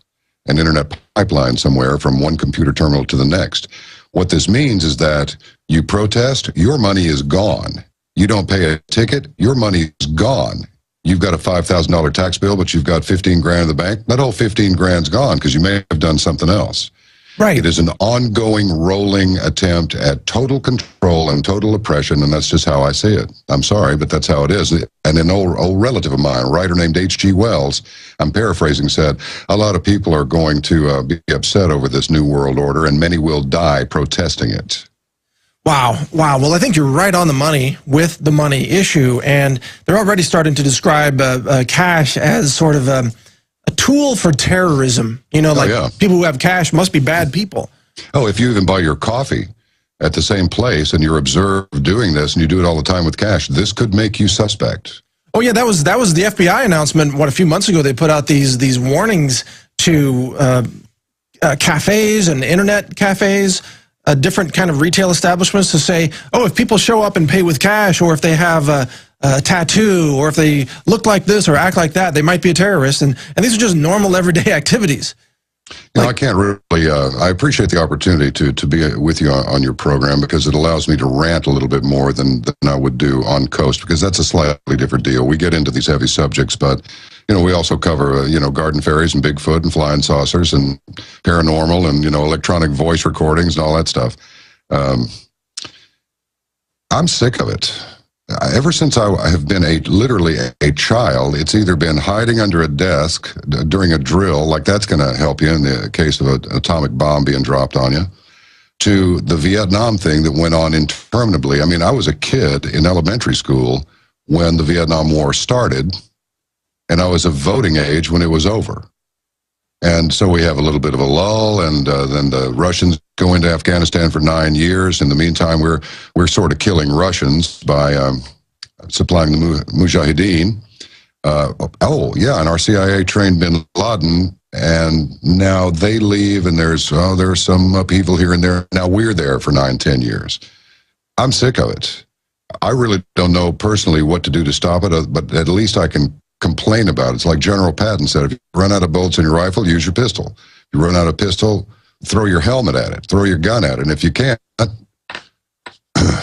internet pipeline somewhere from one computer terminal to the next? What this means is that you protest, your money is gone. You don't pay a ticket, your money is gone. You've got a $5,000 tax bill, but you've got 15 grand in the bank. That whole 15 grand's gone because you may have done something else. Right. It is an ongoing, rolling attempt at total control and total oppression, and that's just how I see it. I'm sorry, but that's how it is. And an old relative of mine, a writer named H.G. Wells, I'm paraphrasing, said, a lot of people are going to be upset over this new world order, and many will die protesting it. Wow. Wow. Well, I think you're right on the money with the money issue, and they're already starting to describe cash as sort of a tool for terrorism. You know, like people who have cash must be bad people. Oh, if you even buy your coffee at the same place and you're observed doing this and you do it all the time with cash, this could make you suspect. Oh, yeah, that was the FBI announcement. A few months ago, they put out these warnings to cafes and internet cafes, different kind of retail establishments to say, oh, if people show up and pay with cash, or if they have a tattoo, or if they look like this or act like that, they might be a terrorist. And these are just normal everyday activities. You know, I can't really, I appreciate the opportunity to be with you on your program, because it allows me to rant a little bit more than I would do on Coast, because that's a slightly different deal. We get into these heavy subjects, but, you know, we also cover, you know, garden fairies and Bigfoot and flying saucers and paranormal and, you know, electronic voice recordings and all that stuff. I'm sick of it. Ever since I have been literally a child, it's either been hiding under a desk during a drill, like that's going to help you in the case of an atomic bomb being dropped on you, to the Vietnam thing that went on interminably. I mean, I was a kid in elementary school when the Vietnam War started, and I was of voting age when it was over. And so we have a little bit of a lull, and then the Russians go into Afghanistan for 9 years. In the meantime, we're sort of killing Russians by supplying the Mujahideen. And our CIA trained bin Laden, and now they leave, and there's some upheaval here and there. Now we're there for 9-10 years. I'm sick of it. I really don't know personally what to do to stop it, but at least I can complain about it. It's like General Patton said, if you run out of bullets in your rifle, use your pistol. If you run out of pistol, throw your helmet at it, throw your gun at it. And if you can't,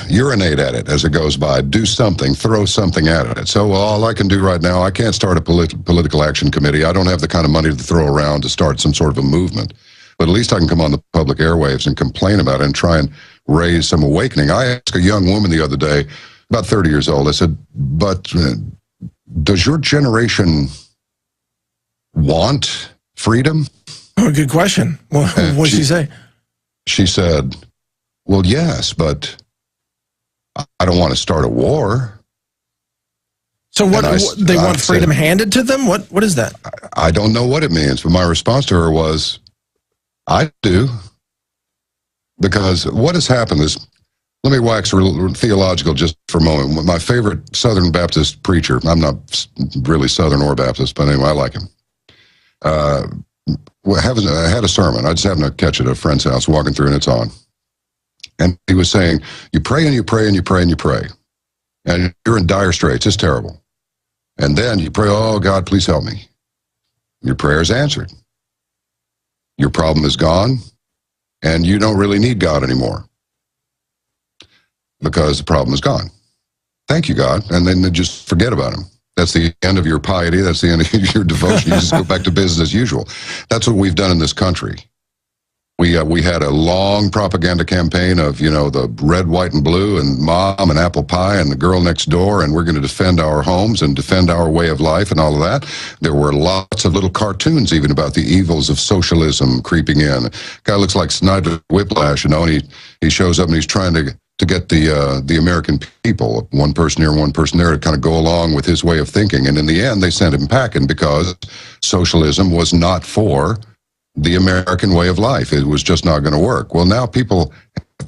urinate at it as it goes by. Do something, throw something at it. So all I can do right now, I can't start a political action committee. I don't have the kind of money to throw around to start some sort of a movement. But at least I can come on the public airwaves and complain about it and try and raise some awakening. I asked a young woman the other day, about 30 years old, I said, but does your generation want freedom? Oh, good question. What did she say? She said, well, yes, but I don't want to start a war. So they want freedom handed to them? What is that? I don't know what it means, but my response to her was, I do. Because what has happened is, let me wax theological just for a moment. My favorite Southern Baptist preacher, I'm not really Southern or Baptist, but anyway, I like him. I had a sermon. I just happened to catch it at a friend's house, walking through, and it's on. And he was saying, you pray and you pray and you pray and you pray. And you're in dire straits. It's terrible. And then you pray, oh, God, please help me. Your prayer is answered. Your problem is gone, and you don't really need God anymore, because the problem is gone. Thank you, God. And then just forget about him. That's the end of your piety. That's the end of your devotion. You just go back to business as usual. That's what we've done in this country. We had a long propaganda campaign of, you know, the red, white, and blue, and mom and apple pie and the girl next door, and we're going to defend our homes and defend our way of life and all of that. There were lots of little cartoons even about the evils of socialism creeping in. Guy looks like Snyder Whiplash, you know, and he shows up and he's trying to get the American people, one person here, one person there, to kind of go along with his way of thinking. And in the end, they sent him packing, because socialism was not for the American way of life. It was just not going to work. Well, now people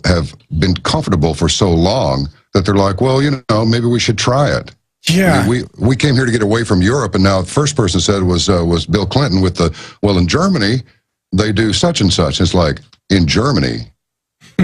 have been comfortable for so long that they're like, well, you know, maybe we should try it. Yeah. I mean, we came here to get away from Europe, and now the first person said was Bill Clinton with well, in Germany, they do such and such. It's like, in Germany?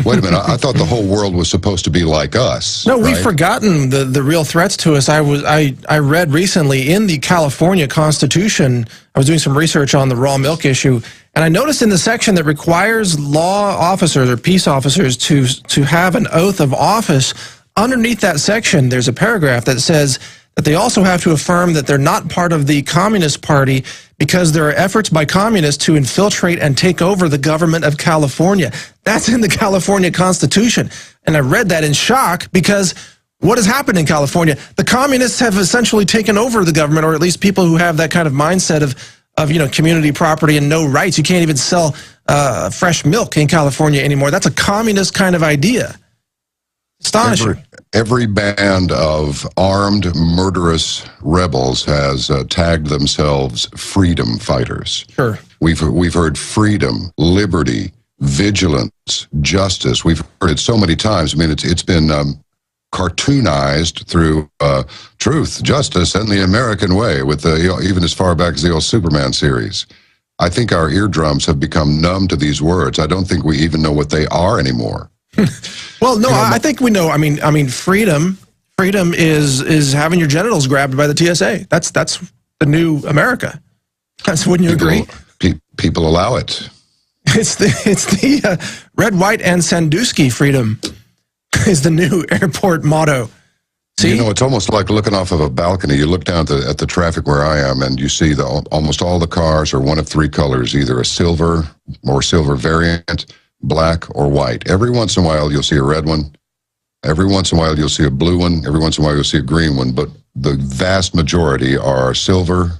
Wait a minute, I thought the whole world was supposed to be like us. No, we've forgotten the real threats to us. I read recently in the California Constitution, I was doing some research on the raw milk issue, and I noticed in the section that requires law officers or peace officers to have an oath of office, underneath that section there's a paragraph that says that they also have to affirm that they're not part of the Communist Party because there are efforts by communists to infiltrate and take over the government of California. That's in the California Constitution. And I read that in shock because what has happened in California? The communists have essentially taken over the government, or at least people who have that kind of mindset of community property and no rights. You can't even sell fresh milk in California anymore. That's a communist kind of idea. Astonishing. Every band of armed, murderous rebels has tagged themselves freedom fighters. Sure. We've heard freedom, liberty, vigilance, justice. We've heard it so many times. I mean, it's been cartoonized through truth, justice, and the American way, with even as far back as the old Superman series. I think our eardrums have become numb to these words. I don't think we even know what they are anymore. Well, no, I think we know. I mean, freedom is having your genitals grabbed by the TSA. That's the new America. Wouldn't you agree? People allow it. It's the red, white, and Sandusky freedom is the new airport motto. See? You know, it's almost like looking off of a balcony. You look down at the traffic where I am, and you see almost all the cars are one of three colors, either a silver or silver variant, black or white. Every once in a while, you'll see a red one. Every once in a while, you'll see a blue one. Every once in a while, you'll see a green one. But the vast majority are silver,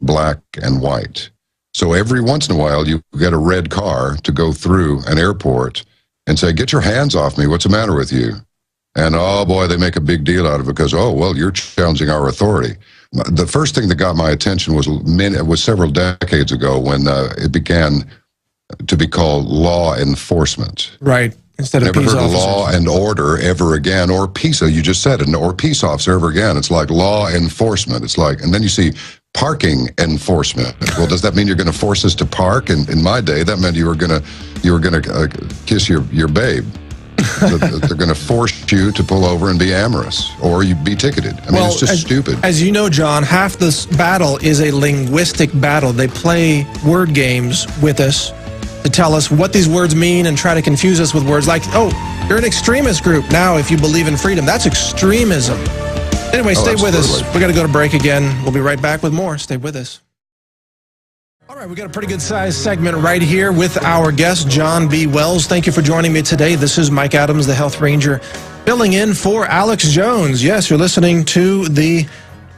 black, and white. So every once in a while, you get a red car to go through an airport and say, "Get your hands off me. What's the matter with you?" And, oh, boy, they make a big deal out of it because, oh, well, you're challenging our authority. The first thing that got my attention was several decades ago when it began to be called law enforcement. Right. Instead of peace officers. Never heard law and order ever again, or peace, you just said it, or peace officer ever again. It's like law enforcement. It's like, and then you see parking enforcement. Well, does that mean you're going to force us to park? And in my day, that meant you were going to kiss your babe. They're going to force you to pull over and be amorous, or you'd be ticketed. I mean, it's just stupid. As you know, John, half this battle is a linguistic battle. They play word games with us to tell us what these words mean and try to confuse us with words like, oh, you're an extremist group now if you believe in freedom. That's extremism. Anyway, stay with us. We're going to go to break again. We'll be right back with more. Stay with us. All right, we got a pretty good sized segment right here with our guest, John B. Wells. Thank you for joining me today. This is Mike Adams, the Health Ranger, filling in for Alex Jones. Yes, you're listening to the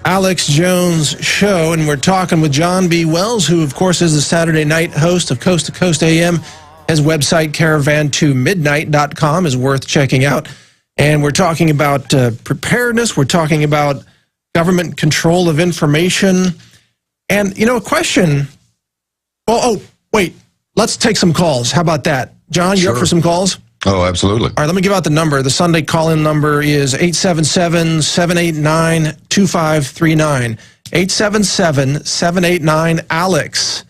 Alex Jones Show, and we're talking with John B. Wells, who, of course, is the Saturday night host of Coast to Coast AM. His website, caravan2midnight.com, is worth checking out. And we're talking about preparedness. We're talking about government control of information. And, you know, a question. Oh, wait. Let's take some calls. How about that? John, you up for some calls? Oh, absolutely. All right, let me give out the number. The Sunday call-in number is 877-789-2539. 877-789-ALEX.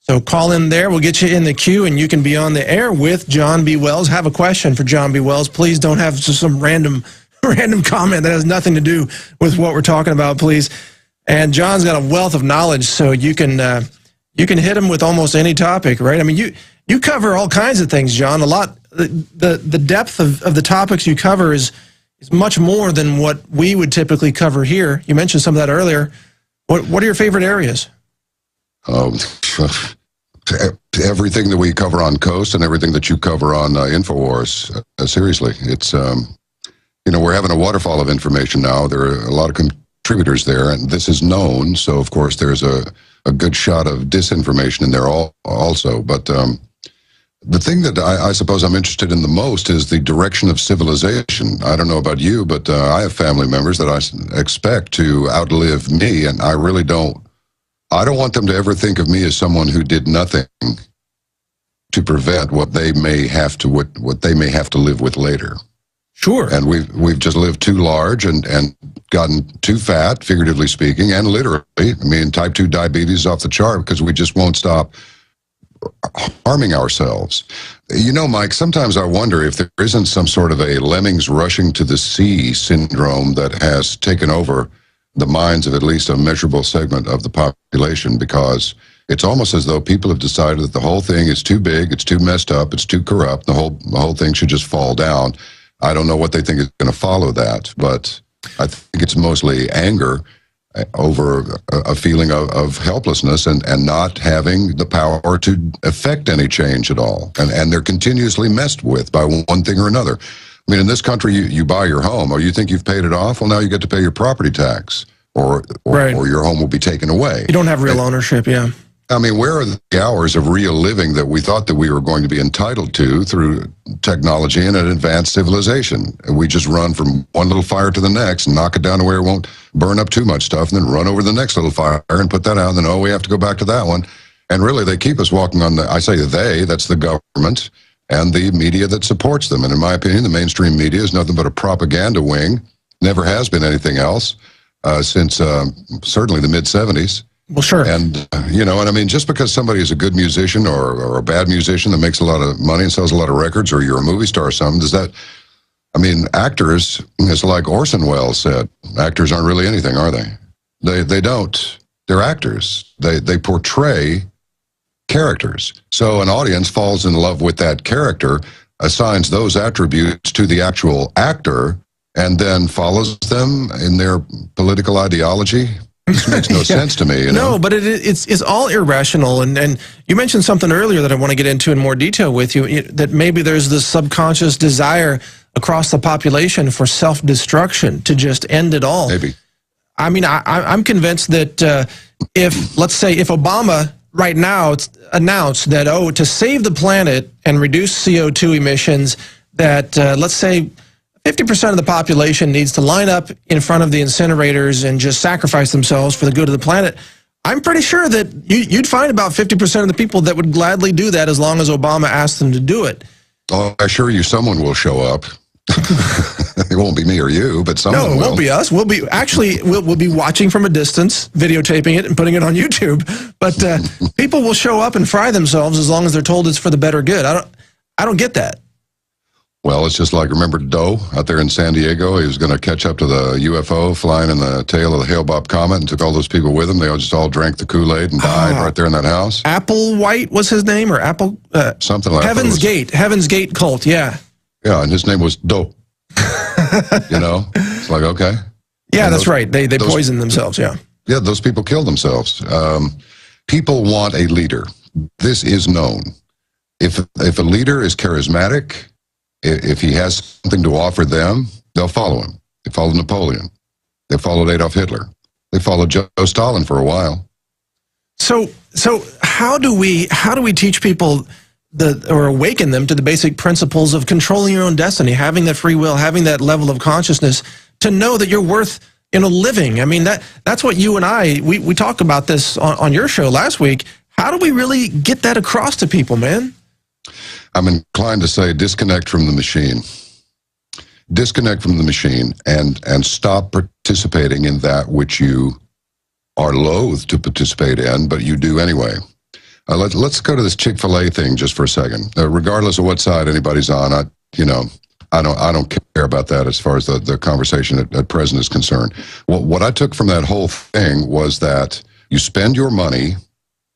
So call in there. We'll get you in the queue, and you can be on the air with John B. Wells. Have a question for John B. Wells. Please don't have just some random comment that has nothing to do with what we're talking about, please. And John's got a wealth of knowledge, so you can hit him with almost any topic, right? I mean, you cover all kinds of things, John. A lot. The depth of the topics you cover is much more than what we would typically cover here. You mentioned some of that earlier. What are your favorite areas? Everything that we cover on Coast and everything that you cover on InfoWars. Seriously, it's we're having a waterfall of information now. There are a lot of contributors there, and this is known. So of course there's a good shot of disinformation in there also. But the thing that I suppose I'm interested in the most is the direction of civilization. I don't know about you, but I have family members that I expect to outlive me, and I really don't. I don't want them to ever think of me as someone who did nothing to prevent what they may have to live with later. Sure. And we've just lived too large and gotten too fat, figuratively speaking, and literally. I mean, type 2 diabetes is off the chart because we just won't stop harming ourselves. You know, Mike, sometimes I wonder if there isn't some sort of a lemmings rushing to the sea syndrome that has taken over the minds of at least a measurable segment of the population, because it's almost as though people have decided that the whole thing is too big, it's too messed up, it's too corrupt, the whole thing should just fall down. I don't know what they think is going to follow that, but I think it's mostly anger over a feeling of helplessness and not having the power to affect any change at all. And they're continuously messed with by one thing or another. I mean, in this country, you buy your home, or you think you've paid it off, well, now you get to pay your property tax, or your home will be taken away. You don't have real ownership, yeah. I mean, where are the hours of real living that we thought that we were going to be entitled to through technology and an advanced civilization? We just run from one little fire to the next and knock it down to where it won't burn up too much stuff, and then run over the next little fire and put that out, and then, oh, we have to go back to that one. And really, they keep us walking on the, I say they, that's the government and the media that supports them. And in my opinion, the mainstream media is nothing but a propaganda wing, never has been anything else since certainly the mid-'70s. Well, sure. And, you know, and I mean, just because somebody is a good musician or a bad musician that makes a lot of money and sells a lot of records, or you're a movie star or something, does that, I mean, actors, it's like Orson Welles said, actors aren't really anything, are they? They don't. They're actors. They portray characters. So an audience falls in love with that character, assigns those attributes to the actual actor, and then follows them in their political ideology. This makes no sense to me. You know? No, but it's all irrational. And you mentioned something earlier that I want to get into in more detail with you, that maybe there's this subconscious desire across the population for self-destruction, to just end it all. Maybe. I mean, I'm convinced that if, let's say, if Obama right now announced that, oh, to save the planet and reduce CO2 emissions, that, let's say, 50% of the population needs to line up in front of the incinerators and just sacrifice themselves for the good of the planet, I'm pretty sure that you'd find about 50% of the people that would gladly do that, as long as Obama asked them to do it. Oh, I assure you someone will show up. It won't be me or you, but someone will. No, it won't be us. We'll be, actually, we'll be watching from a distance, videotaping it and putting it on YouTube. But people will show up and fry themselves as long as they're told it's for the better good. I don't get that. Well, it's just like, remember Doe out there in San Diego? He was going to catch up to the UFO flying in the tail of the Hale-Bopp comet, and took all those people with him. They all just all drank the Kool-Aid and died right there in that house. Applewhite was his name, or Apple? Something like that. Heaven's Gate cult, yeah. Yeah, and his name was Doe. You know? It's like, okay. Yeah, that's right. They poisoned themselves, yeah. Yeah, those people killed themselves. People want a leader. This is known. If a leader is charismatic, if he has something to offer them, they'll follow him. They followed Napoleon. They followed Adolf Hitler. They followed Joe Stalin for a while. So how do we teach people or awaken them to the basic principles of controlling your own destiny, having that free will, having that level of consciousness, to know that you're worth, you know, living? I mean, that's what you and I, we talked about this on your show last week. How do we really get that across to people, man? I'm inclined to say disconnect from the machine. Disconnect from the machine and stop participating in that which you are loath to participate in, but you do anyway. Let's go to this Chick-fil-A thing just for a second. Regardless of what side anybody's on, I don't care about that as far as the conversation at present is concerned. What I took from that whole thing was that you spend your money.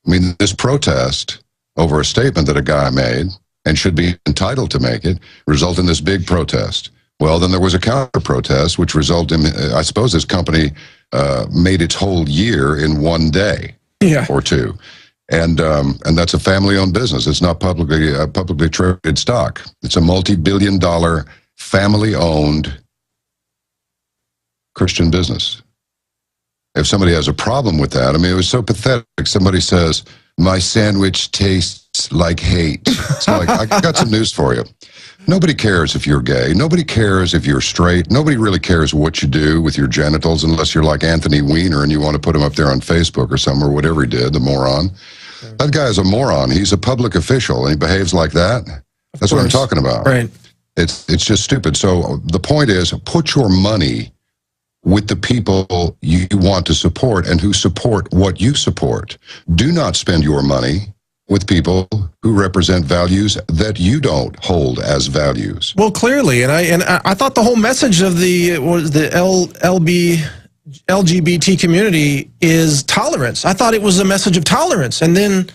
I mean, this protest over a statement that a guy made, and should be entitled to make it, result in this big protest. Well, then there was a counter-protest, which resulted in, I suppose this company made its whole year in one day or two. And that's a family-owned business. It's not publicly traded stock. It's a multi-billion-dollar family-owned Christian business. If somebody has a problem with that, I mean, it was so pathetic. Somebody says, my sandwich tastes like hate. It's like, I got some news for you. Nobody cares if you're gay. Nobody cares if you're straight. Nobody really cares what you do with your genitals, unless you're like Anthony Weiner and you want to put him up there on Facebook or something, or whatever he did, the moron. That guy is a moron. He's a public official, and he behaves like that. That's what I'm talking about. Right. It's just stupid. So the point is, put your money with the people you want to support and who support what you support. Do not spend your money with people who represent values that you don't hold as values. Well, clearly, and I thought the whole message of the LGBT community is tolerance. I thought it was a message of tolerance, and then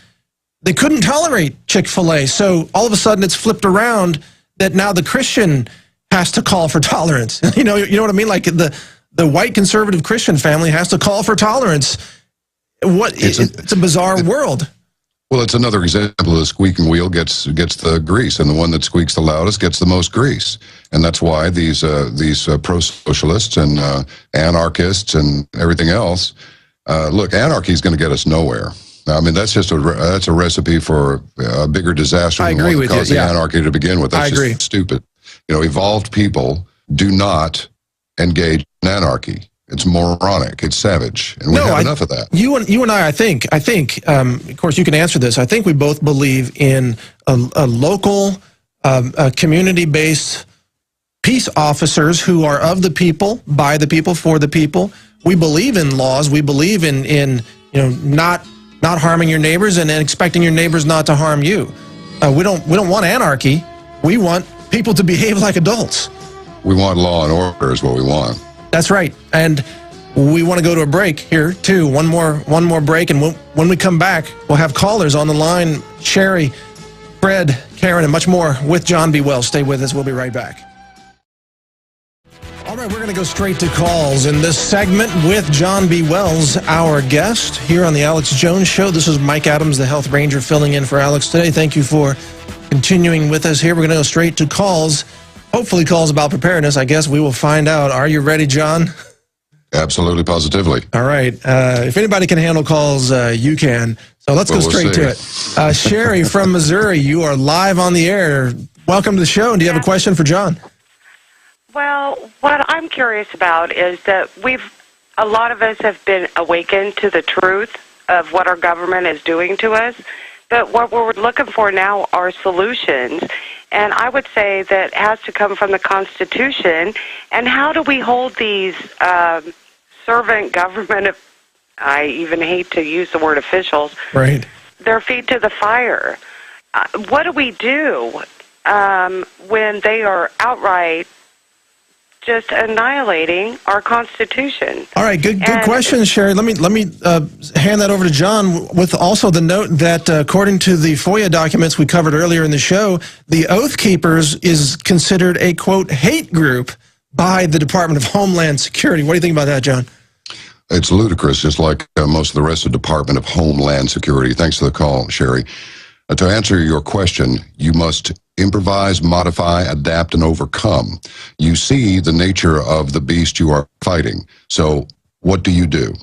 they couldn't tolerate Chick-fil-A. So all of a sudden, it's flipped around that now the Christian has to call for tolerance. You know what I mean? Like the white conservative Christian family has to call for tolerance. It's a bizarre world. Well, it's another example of the squeaking wheel gets the grease, and the one that squeaks the loudest gets the most grease. And that's why these pro-socialists and anarchists and everything else, look, anarchy is going to get us nowhere. I mean, that's a recipe for a bigger disaster than what caused the anarchy to begin with. That's just stupid. You know, evolved people do not engage in anarchy. It's moronic. It's savage, and we have enough of that. You and I think. Of course, you can answer this. I think we both believe in a local, community-based peace officers who are of the people, by the people, for the people. We believe in laws. We believe in not harming your neighbors and expecting your neighbors not to harm you. We don't want anarchy. We want people to behave like adults. We want law and order is what we want. That's right. And we want to go to a break here, too. One more break. And when we come back, we'll have callers on the line. Sherry, Fred, Karen, and much more with John B. Wells. Stay with us. We'll be right back. All right, we're going to go straight to calls in this segment with John B. Wells, our guest, here on the Alex Jones Show. This is Mike Adams, the Health Ranger, filling in for Alex today. Thank you for continuing with us here. We're going to go straight to calls. Hopefully calls about preparedness. I guess we will find out. Are you ready, John? Absolutely, positively. All right. If anybody can handle calls, you can. So let's go straight to it. Sherry from Missouri, you are live on the air. Welcome to the show. Do you have a question for John? Well, what I'm curious about is that a lot of us have been awakened to the truth of what our government is doing to us. But what we're looking for now are solutions. And I would say that has to come from the Constitution. And how do we hold these servant government, I even hate to use the word officials, right, their feet to the fire? What do we do when they are outright just annihilating our Constitution? All right, good question, Sherry. Let me hand that over to John with also the note that according to the FOIA documents we covered earlier in the show, the Oath Keepers is considered a, quote, hate group by the Department of Homeland Security. What do you think about that, John? It's ludicrous, just like most of the rest of the Department of Homeland Security. Thanks for the call, Sherry. To answer your question, you must improvise, modify, adapt, and overcome. You see the nature of the beast you are fighting. So what do?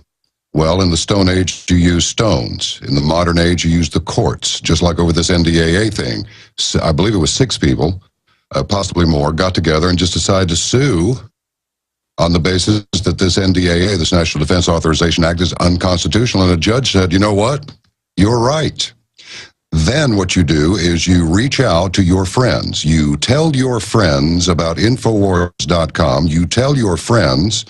Well, in the Stone Age, you use stones. In the modern age, you use the courts, just like over this NDAA thing. I believe it was 6 people, possibly more, got together and just decided to sue on the basis that this NDAA, this National Defense Authorization Act, is unconstitutional. And a judge said, you know what? You're right. Then what you do is you reach out to your friends. You tell your friends about Infowars.com. You tell your friends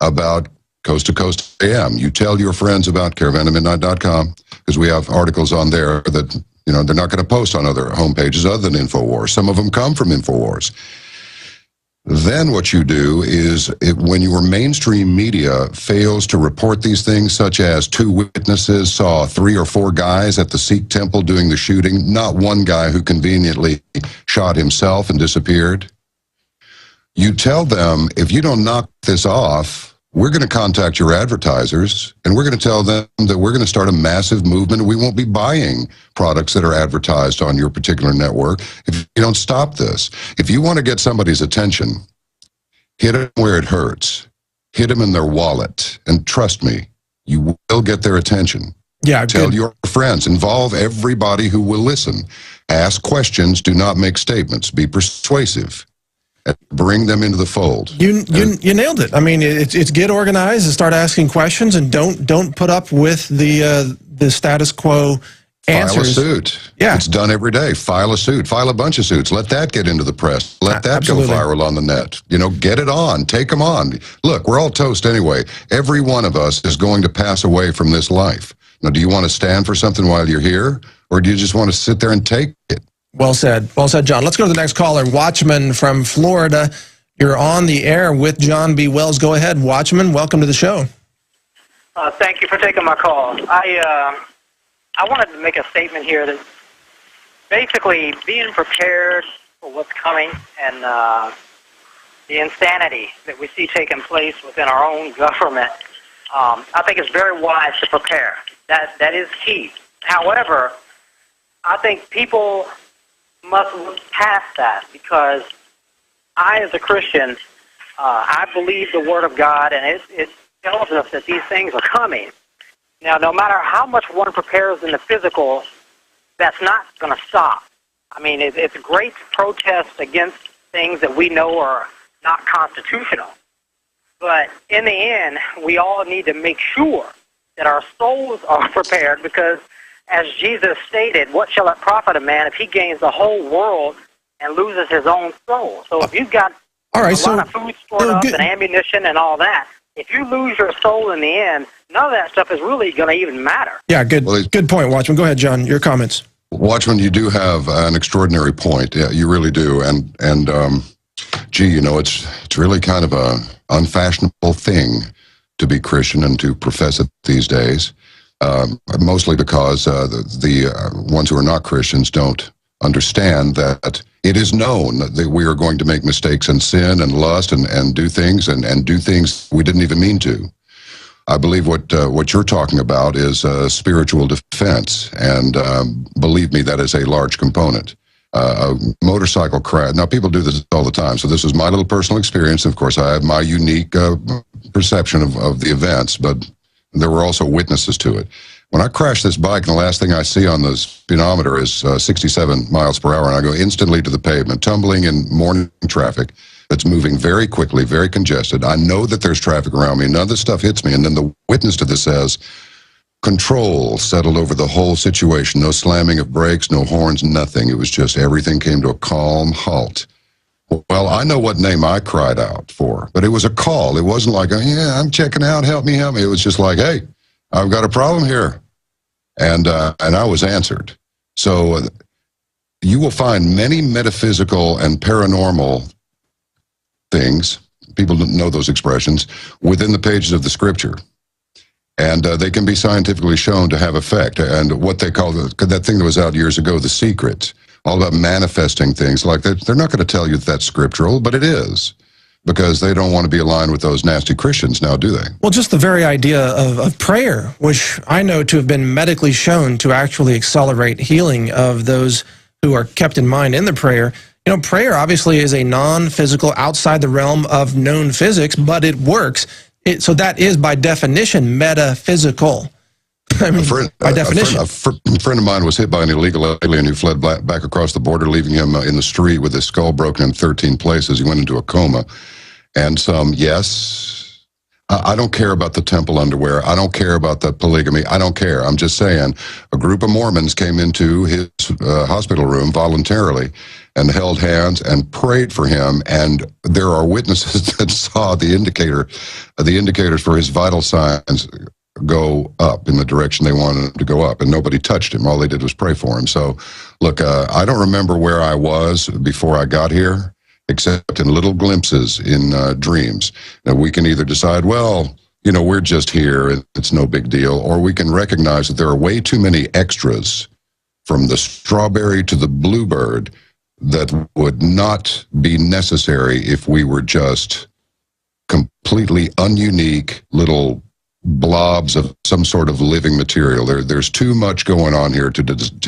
about Coast to Coast AM. You tell your friends about caravanofmidnight.com, because we have articles on there that, they're not going to post on other homepages other than Infowars. Some of them come from Infowars. Then what you do is, when your mainstream media fails to report these things, such as 2 witnesses saw 3 or 4 guys at the Sikh temple doing the shooting, not one guy who conveniently shot himself and disappeared, you tell them, if you don't knock this off, we're going to contact your advertisers, and we're going to tell them that we're going to start a massive movement. We won't be buying products that are advertised on your particular network if you don't stop this. If you want to get somebody's attention, hit them where it hurts. Hit them in their wallet. And trust me, you will get their attention. Yeah, tell your friends. Involve everybody who will listen. Ask questions. Do not make statements. Be persuasive. And bring them into the fold. You nailed it. I mean, it's get organized and start asking questions, and don't put up with the status quo answers. File a suit. Yeah. It's done every day. File a suit. File a bunch of suits. Let that get into the press. Let that go viral on the net. Get it on. Take them on. Look, we're all toast anyway. Every one of us is going to pass away from this life. Now, do you want to stand for something while you're here, or do you just want to sit there and take it? Well said, John. Let's go to the next caller, Watchman from Florida. You're on the air with John B. Wells. Go ahead, Watchman. Welcome to the show. Thank you for taking my call. I wanted to make a statement here that basically being prepared for what's coming and the insanity that we see taking place within our own government, I think it's very wise to prepare. That is key. However, I think people must look past that, because I, as a Christian, I believe the Word of God, and it tells us that these things are coming. Now, no matter how much one prepares in the physical, that's not going to stop. I mean, it's great to protest against things that we know are not constitutional. But in the end, we all need to make sure that our souls are prepared, because, as Jesus stated, what shall it profit a man if he gains the whole world and loses his own soul? So if you've got a lot of food stored up and ammunition and all that, if you lose your soul in the end, none of that stuff is really going to even matter. Yeah, good point, Watchman. Go ahead, John, your comments. Watchman, you do have an extraordinary point. Yeah, you really do. And gee, you know, it's really kind of a unfashionable thing to be Christian and to profess it these days, mostly because the ones who are not Christians don't understand that it is known that we are going to make mistakes and sin and lust and do things and do things we didn't even mean to. I believe what you're talking about is spiritual defense, and believe me, that is a large component. A motorcycle crash. Now, people do this all the time, so this is my little personal experience. Of course, I have my unique perception of the events, but there were also witnesses to it. When I crash this bike, and the last thing I see on the speedometer is 67 miles per hour, and I go instantly to the pavement, tumbling in morning traffic that's moving very quickly, very congested. I know that there's traffic around me. None of this stuff hits me, and then the witness to this says, control settled over the whole situation. No slamming of brakes, no horns, nothing. It was just everything came to a calm halt. Well, I know what name I cried out for, but it was a call. It wasn't like, yeah, I'm checking out, help me, help me. It was just like, hey, I've got a problem here. And I was answered. So you will find many metaphysical and paranormal things, people don't know those expressions, within the pages of the Scripture. And they can be scientifically shown to have effect. And what they call that thing that was out years ago, The Secret, all about manifesting things like that. They're not going to tell you that that's scriptural, but it is, because they don't want to be aligned with those nasty Christians now, do they? Well, just the very idea of prayer, which I know to have been medically shown to actually accelerate healing of those who are kept in mind in the prayer. You know, prayer obviously is a non-physical, outside the realm of known physics, but it works. So that is, by definition, metaphysical. I mean, by definition. A friend of mine was hit by an illegal alien who fled back across the border, leaving him in the street with his skull broken in 13 places. He went into a coma. And yes, I don't care about the temple underwear. I don't care about the polygamy. I don't care. I'm just saying, a group of Mormons came into his hospital room voluntarily and held hands and prayed for him, and there are witnesses that saw the indicators for his vital signs go up in the direction they wanted him to go up, and nobody touched him. All they did was pray for him. So, look, I don't remember where I was before I got here, except in little glimpses in dreams. Now, we can either decide, well, you know, we're just here, it's no big deal, or we can recognize that there are way too many extras, from the strawberry to the bluebird, that would not be necessary if we were just completely ununique little blobs of some sort of living material. There's too much going on here to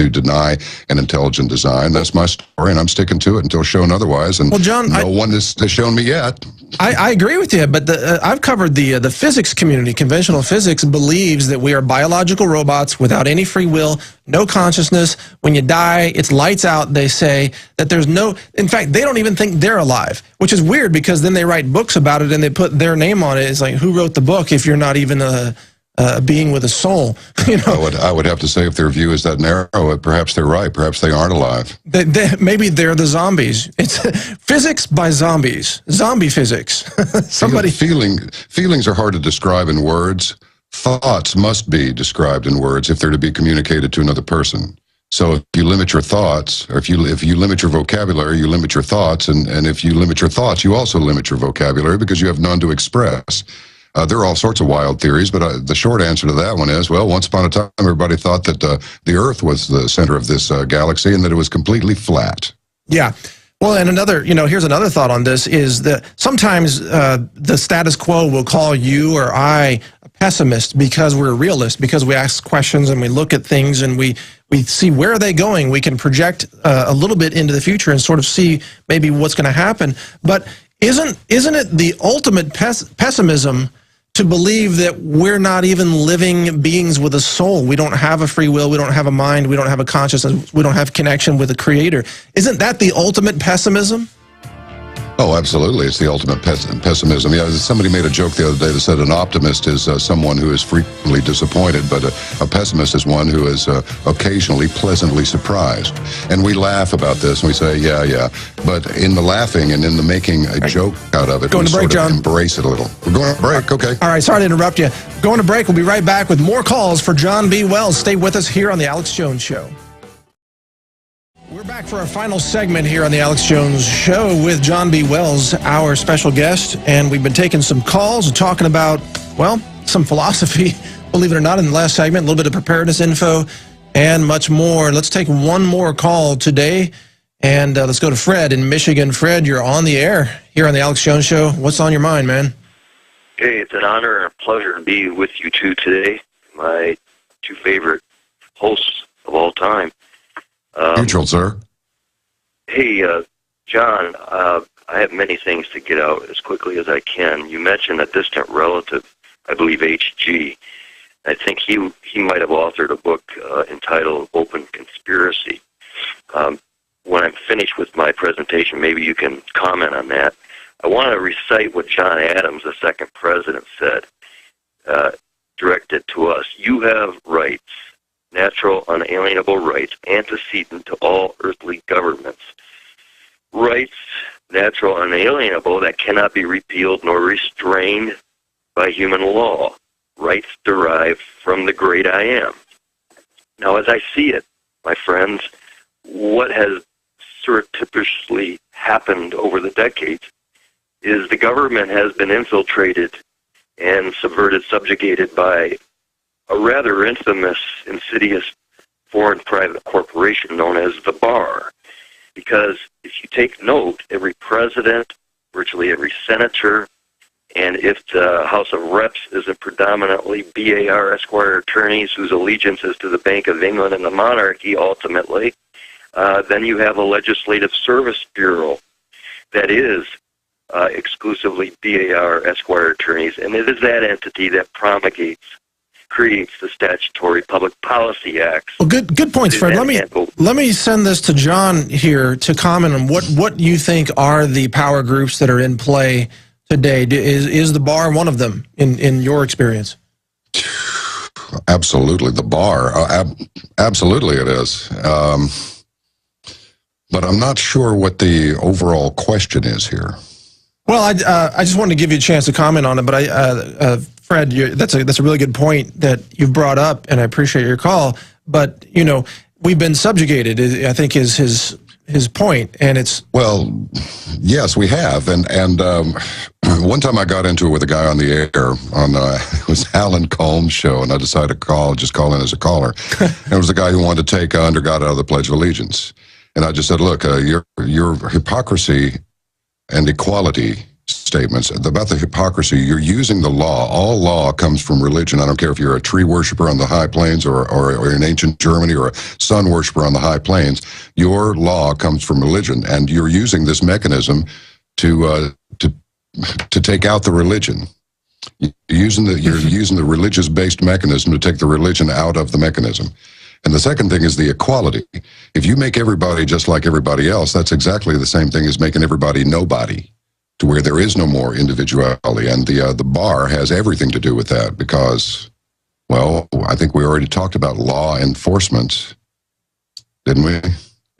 deny an intelligent design. That's my story, and I'm sticking to it until shown otherwise. And well, John, no one has shown me yet. I agree with you, but I've covered the physics community. Conventional physics believes that we are biological robots without any free will, no consciousness. When you die, it's lights out. They say that there's no, in fact, they don't even think they're alive, which is weird, because then they write books about it and they put their name on it. It's like, who wrote the book if you're not even a being with a soul? You know, I would have to say, if their view is that narrow, perhaps they're right. Perhaps they aren't alive. Maybe they're the zombies. It's physics by zombies. Zombie physics. Feelings are hard to describe in words. Thoughts must be described in words if they're to be communicated to another person. So if you limit your thoughts, or if you limit your vocabulary, you limit your thoughts, and if you limit your thoughts, you also limit your vocabulary, because you have none to express. There are all sorts of wild theories, but the short answer to that one is, well, once upon a time, everybody thought that the Earth was the center of this galaxy and that it was completely flat. Yeah. Well, and another, here's another thought on this is that sometimes the status quo will call you or I a pessimist because we're a realist, because we ask questions and we look at things and we see where are they going. We can project a little bit into the future and sort of see maybe what's going to happen. But isn't it the ultimate pessimism to believe that we're not even living beings with a soul? We don't have a free will, we don't have a mind, we don't have a consciousness, we don't have connection with the Creator. Isn't that the ultimate pessimism? Oh, absolutely. It's the ultimate pessimism. Yeah, somebody made a joke the other day that said an optimist is someone who is frequently disappointed, but a pessimist is one who is occasionally pleasantly surprised. And we laugh about this, and we say, yeah. But in the laughing and in the making a joke out of it, going we to break, sort of John. embrace it a little. We're going to break, okay. All right, sorry to interrupt you. Going to break. We'll be right back with more calls for John B. Wells. Stay with us here on The Alex Jones Show. We're back for our final segment here on The Alex Jones Show with John B. Wells, our special guest. And we've been taking some calls and talking about, well, some philosophy, believe it or not, in the last segment, a little bit of preparedness info and much more. Let's take one more call today. And let's go to Fred in Michigan. Fred, you're on the air here on The Alex Jones Show. What's on your mind, man? Hey, it's an honor and a pleasure to be with you two today, my two favorite hosts of all time. Mutual, sir. Hey, John, I have many things to get out as quickly as I can. You mentioned a distant relative, I believe H.G. I think he might have authored a book entitled Open Conspiracy. When I'm finished with my presentation, maybe you can comment on that. I want to recite what John Adams, the second president, said, directed to us. You have rights, natural, unalienable rights, antecedent to all earthly governments. Rights, natural, unalienable, that cannot be repealed nor restrained by human law. Rights derived from the great I am. Now, as I see it, my friends, what has surreptitiously happened over the decades is the government has been infiltrated and subverted, subjugated by a rather infamous, insidious foreign private corporation known as the Bar. Because if you take note, every president, virtually every senator, and if the House of Reps isn't predominantly BAR Esquire attorneys whose allegiance is to the Bank of England and the monarchy ultimately, then you have a Legislative Service Bureau that is exclusively BAR Esquire attorneys, and it is that entity that creates the statutory public policy acts. Well, good points, Fred. Let me send this to John here to comment on what you think are the power groups that are in play today. Is the Bar one of them in your experience? Absolutely, the Bar. Absolutely, it is. But I'm not sure what the overall question is here. Well, I just wanted to give you a chance to comment on it, but Fred, that's a really good point that you've brought up, and I appreciate your call. But we've been subjugated, I think, is his point, and it's well, yes, we have, and one time I got into it with a guy on the air on it was Alan Colmes' show, and I decided to just call in as a caller. And it was the guy who wanted to take under God out of the Pledge of Allegiance, and I just said, look, your hypocrisy and equality statements about the hypocrisy. You're using the law. All law comes from religion. I don't care if you're a tree worshiper on the high plains or in ancient Germany or a sun worshiper on the high plains. Your law comes from religion, and you're using this mechanism to take out the religion. You're using the religious-based mechanism to take the religion out of the mechanism. And the second thing is the equality. If you make everybody just like everybody else, that's exactly the same thing as making everybody nobody, to where there is no more individuality. And the Bar has everything to do with that because, well, I think we already talked about law enforcement, didn't we?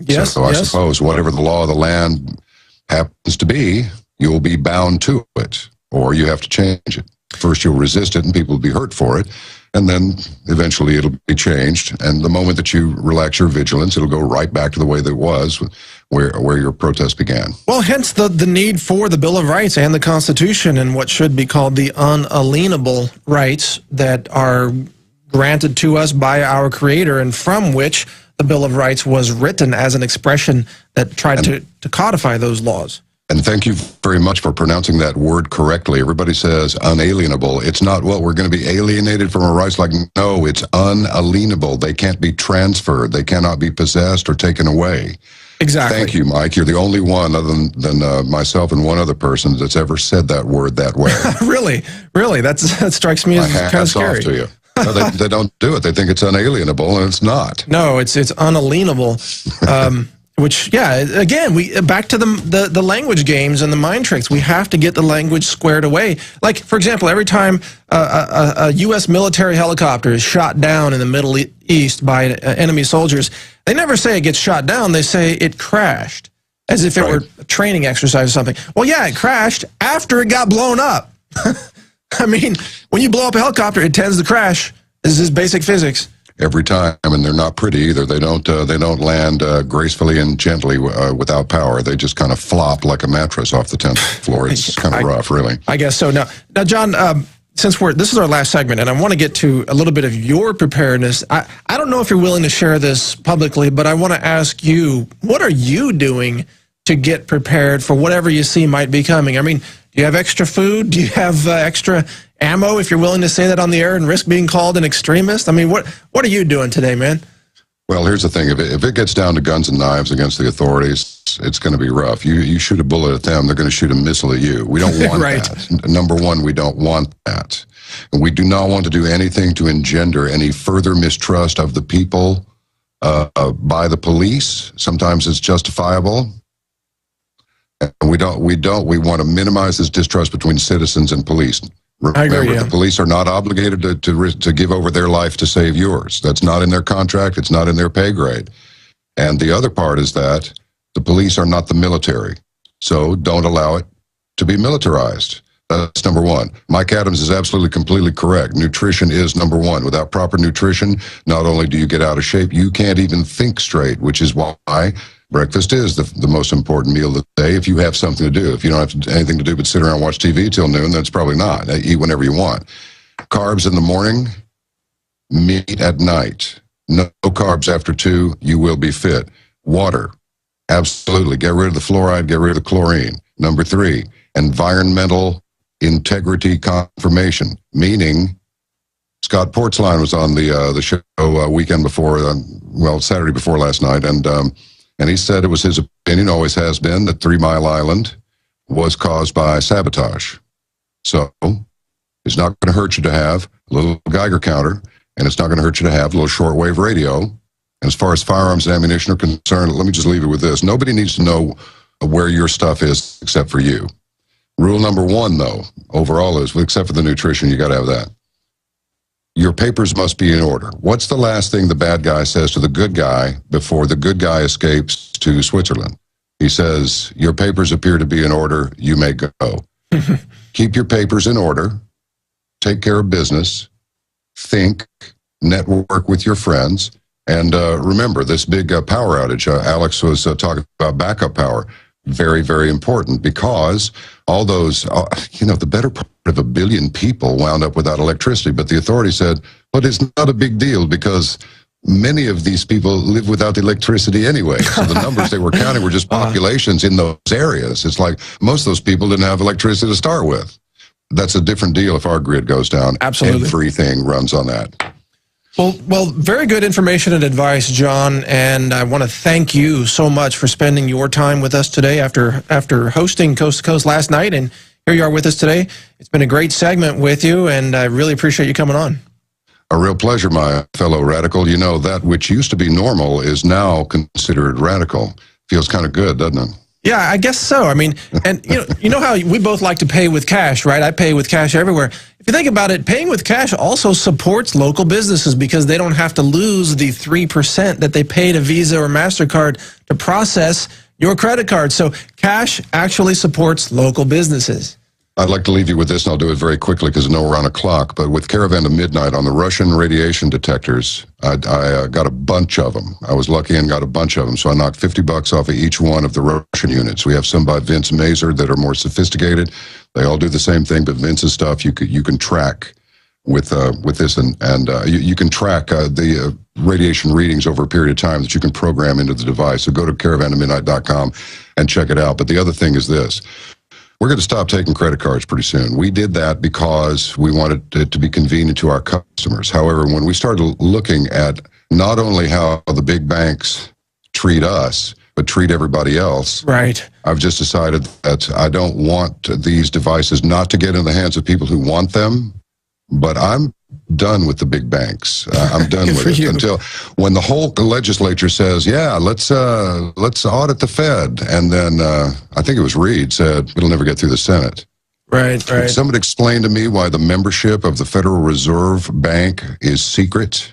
Yes. So I suppose whatever the law of the land happens to be, you'll be bound to it, or you have to change it. First, you'll resist it, and people will be hurt for it. And then eventually it'll be changed. And the moment that you relax your vigilance, it'll go right back to the way that it was where your protest began. Well, hence the need for the Bill of Rights and the Constitution and what should be called the unalienable rights that are granted to us by our Creator and from which the Bill of Rights was written as an expression that tried to codify those laws. And thank you very much for pronouncing that word correctly. Everybody says unalienable. It's not, well, we're going to be alienated from our rights. Like, no, it's unalienable. They can't be transferred. They cannot be possessed or taken away. Exactly. Thank you, Mike. You're the only one other than myself and one other person that's ever said that word that way. Really? That strikes me as kind of scary. Off to you. No, they don't do it. They think it's unalienable, and it's not. No, it's unalienable. Which, yeah, again, we back to the language games and the mind tricks. We have to get the language squared away. Like, for example, every time a U.S. military helicopter is shot down in the Middle East by enemy soldiers, they never say it gets shot down. They say it crashed, as if it were a training exercise or something. Well, yeah, it crashed after it got blown up. I mean, when you blow up a helicopter, it tends to crash. This is basic physics. Every time, and they're not pretty either. They don't land gracefully and gently without power. They just kind of flop like a mattress off the 10th floor. It's kind of rough, really. I guess so. Now, John, since this is our last segment, and I want to get to a little bit of your preparedness. I don't know if you're willing to share this publicly, but I want to ask you, what are you doing to get prepared for whatever you see might be coming? I mean, do you have extra food? Do you have extra ammo, if you're willing to say that on the air and risk being called an extremist? I mean, what are you doing today, man? Well, here's the thing. If it gets down to guns and knives against the authorities, it's going to be rough. You shoot a bullet at them, they're going to shoot a missile at you. We don't want that. Number one, we don't want that. And we do not want to do anything to engender any further mistrust of the people by the police. Sometimes it's justifiable. And we want to minimize this distrust between citizens and police. Remember, the police are not obligated to give over their life to save yours. That's not in their contract. It's not in their pay grade. And the other part is that the police are not the military. So don't allow it to be militarized. That's number one. Mike Adams is absolutely, completely correct. Nutrition is number one. Without proper nutrition, not only do you get out of shape, you can't even think straight, which is why breakfast is the most important meal of the day if you have something to do. If you don't have anything to do but sit around and watch TV till noon, then it's probably not. Eat whenever you want. Carbs in the morning, meat at night. No carbs after 2, you will be fit. Water, absolutely. Get rid of the fluoride, get rid of the chlorine. Number 3, environmental integrity confirmation, meaning Scott Portzline was on the show weekend before, Saturday before last night, and he said it was his opinion, always has been, that 3 Mile Island was caused by sabotage. So it's not going to hurt you to have a little Geiger counter, and it's not going to hurt you to have a little shortwave radio. And as far as firearms and ammunition are concerned, let me just leave it with this. Nobody needs to know where your stuff is except for you. Rule number 1, though, overall is, except for the nutrition, you got to have that. Your papers must be in order. What's the last thing the bad guy says to the good guy before the good guy escapes to Switzerland? He says, your papers appear to be in order, you may go. Keep your papers in order, take care of business, think, network with your friends, and remember this big power outage. Alex was talking about backup power. Very, very important, because all those, the better part of 1 billion people wound up without electricity. But the authority said, but it's not a big deal because many of these people live without electricity anyway. So the numbers they were counting were just populations in those areas. It's like most of those people didn't have electricity to start with. That's a different deal if our grid goes down. Absolutely. Everything runs on that. Well, very good information and advice, John, and I want to thank you so much for spending your time with us today after hosting Coast to Coast last night, and here you are with us today. It's been a great segment with you, and I really appreciate you coming on. A real pleasure, my fellow radical. You know, that which used to be normal is now considered radical. Feels kind of good, doesn't it? Yeah, I guess so. I mean, and you know how we both like to pay with cash, right? I pay with cash everywhere. If you think about it, paying with cash also supports local businesses because they don't have to lose the 3% that they pay to Visa or MasterCard to process your credit card. So cash actually supports local businesses. I'd like to leave you with this, and I'll do it very quickly because I know we're on a clock. But with Caravan to Midnight on the Russian radiation detectors, I got a bunch of them. I was lucky and got a bunch of them, so I knocked $50 off of each one of the Russian units. We have some by Vince Mazer that are more sophisticated. They all do the same thing, but Vince's stuff you can track with this, and you can track the radiation readings over a period of time that you can program into the device. So go to caravantomidnight.com and check it out. But the other thing is this. We're going to stop taking credit cards pretty soon. We did that because we wanted it to be convenient to our customers. However, when we started looking at not only how the big banks treat us, but treat everybody else, right, I've just decided that I don't want these devices not to get in the hands of people who want them, but I'm done with the big banks. I'm done with it until when the whole legislature says, yeah, let's audit the Fed. And then I think it was Reid said, it'll never get through the Senate. Right. Could somebody explain to me why the membership of the Federal Reserve Bank is secret?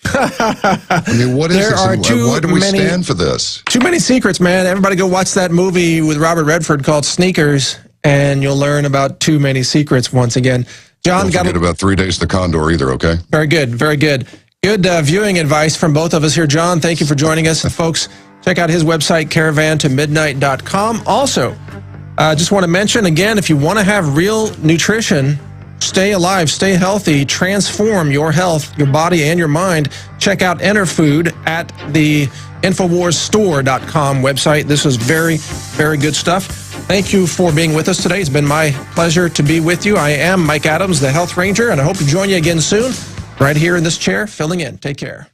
I mean, what is this? Why do we stand for this? Too many secrets, man. Everybody go watch that movie with Robert Redford called Sneakers, and you'll learn about too many secrets once again. John, don't forget about 3 Days to the Condor either, okay? Very good, very good. Good viewing advice from both of us here. John, thank you for joining us. Folks, check out his website, caravantomidnight.com. Also, just want to mention, again, if you want to have real nutrition, stay alive, stay healthy, transform your health, your body, and your mind, check out Enterfood at the InfoWarsStore.com website. This is very, very good stuff. Thank you for being with us today. It's been my pleasure to be with you. I am Mike Adams, the Health Ranger, and I hope to join you again soon, right here in this chair, filling in. Take care.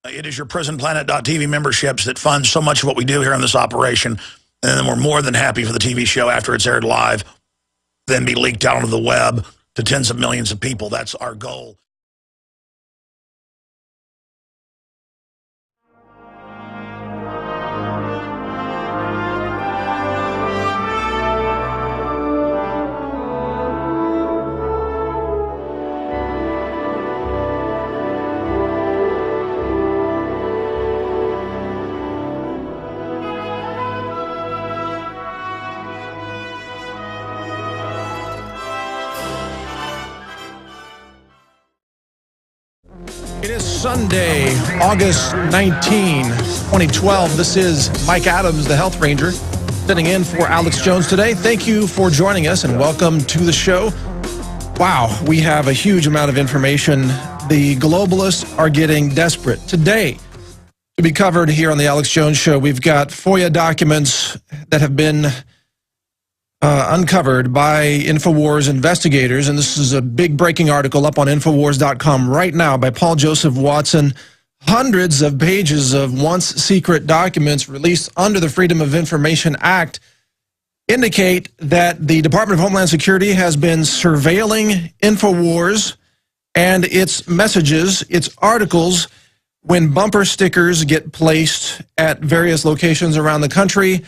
It is your PrisonPlanet.tv memberships that fund so much of what we do here in this operation, and then we're more than happy for the TV show after it's aired live, then be leaked out onto the web to tens of millions of people. That's our goal. It is Sunday, August 19, 2012. This is Mike Adams, the Health Ranger, sitting in for Alex Jones today. Thank you for joining us and welcome to the show. Wow, we have a huge amount of information. The globalists are getting desperate. Today, to be covered here on the Alex Jones Show, we've got FOIA documents that have been uncovered by InfoWars investigators, and this is a big breaking article up on Infowars.com right now by Paul Joseph Watson. Hundreds of pages of once secret documents released under the Freedom of Information Act indicate that the Department of Homeland Security has been surveilling InfoWars and its messages, its articles, when bumper stickers get placed at various locations around the country.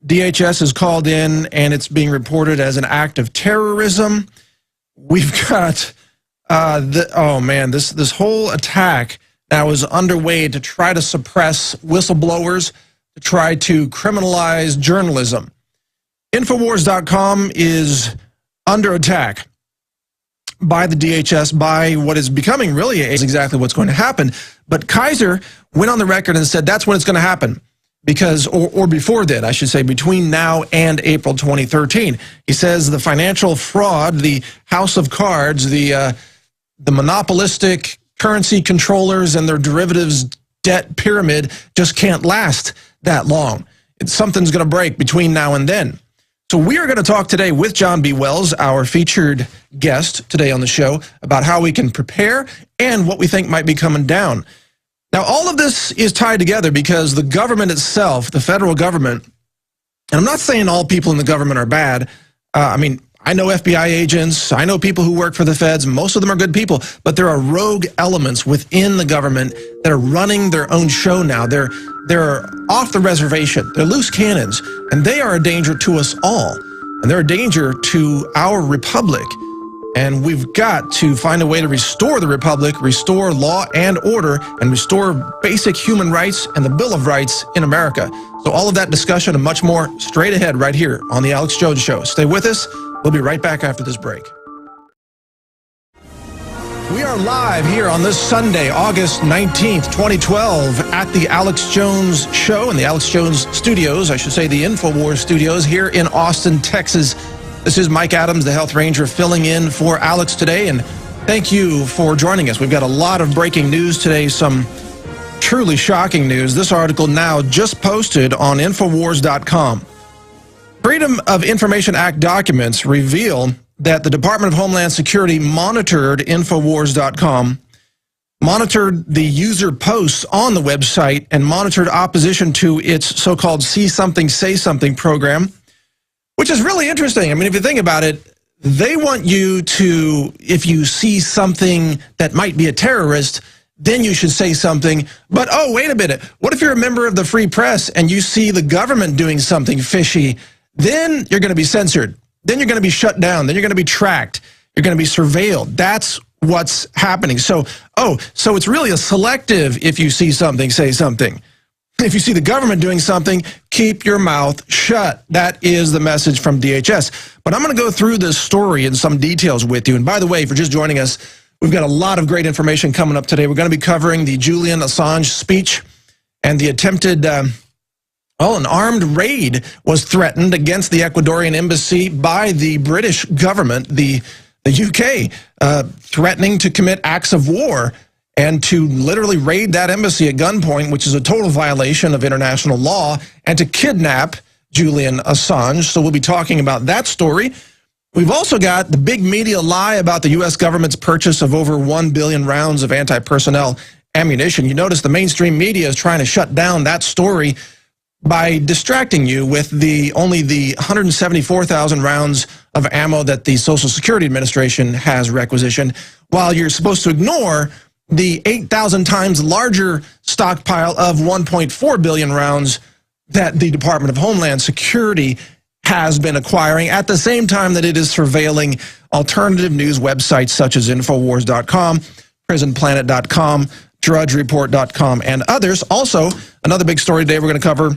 DHS is called in, and it's being reported as an act of terrorism. We've got, this whole attack now is underway to try to suppress whistleblowers, to try to criminalize journalism. Infowars.com is under attack by the DHS, by what is becoming really is exactly what's going to happen. But Keiser went on the record and said that's when it's going to happen. Because, or before then, I should say, between now and April 2013. He says the financial fraud, the house of cards, the monopolistic currency controllers and their derivatives debt pyramid just can't last that long. Something's going to break between now and then. So we are going to talk today with John B. Wells, our featured guest today on the show, about how we can prepare and what we think might be coming down. Now, all of this is tied together because the government itself, the federal government, and I'm not saying all people in the government are bad. I mean, I know FBI agents, I know people who work for the feds, most of them are good people, but there are rogue elements within the government that are running their own show now. They're off the reservation. They're loose cannons, and they are a danger to us all, and they're a danger to our republic. And we've got to find a way to restore the republic, restore law and order, and restore basic human rights and the Bill of Rights in America. So all of that discussion and much more straight ahead right here on The Alex Jones Show. Stay with us. We'll be right back after this break. We are live here on this Sunday, August 19th, 2012, at the Alex Jones Show in the Alex Jones Studios, I should say the InfoWars Studios here in Austin, Texas. This is Mike Adams, the Health Ranger, filling in for Alex today, and thank you for joining us. We've got a lot of breaking news today, some truly shocking news. This article now just posted on Infowars.com. Freedom of Information Act documents reveal that the Department of Homeland Security monitored Infowars.com, monitored the user posts on the website, and monitored opposition to its so-called See Something, Say Something program, which is really interesting. I mean, if you think about it, they want you to, if you see something that might be a terrorist, then you should say something. But, oh, wait a minute. What if you're a member of the free press and you see the government doing something fishy? Then you're going to be censored. Then you're going to be shut down. Then you're going to be tracked. You're going to be surveilled. That's what's happening. So it's really a selective if you see something, say something. If you see the government doing something, keep your mouth shut. That is the message from DHS. But I'm going to go through this story in some details with you. And by the way, if you're just joining us, we've got a lot of great information coming up today. We're going to be covering the Julian Assange speech and the attempted an armed raid was threatened against the Ecuadorian embassy by the British government, the UK, threatening to commit acts of war and to literally raid that embassy at gunpoint, which is a total violation of international law, and to kidnap Julian Assange. So we'll be talking about that story. We've also got the big media lie about the U.S. government's purchase of over 1 billion rounds of anti-personnel ammunition. You notice the mainstream media is trying to shut down that story by distracting you with only the 174,000 rounds of ammo that the Social Security Administration has requisitioned, while you're supposed to ignore the 8,000 times larger stockpile of 1.4 billion rounds that the Department of Homeland Security has been acquiring at the same time that it is surveilling alternative news websites such as Infowars.com, PrisonPlanet.com, DrudgeReport.com, and others. Also, another big story today we're going to cover,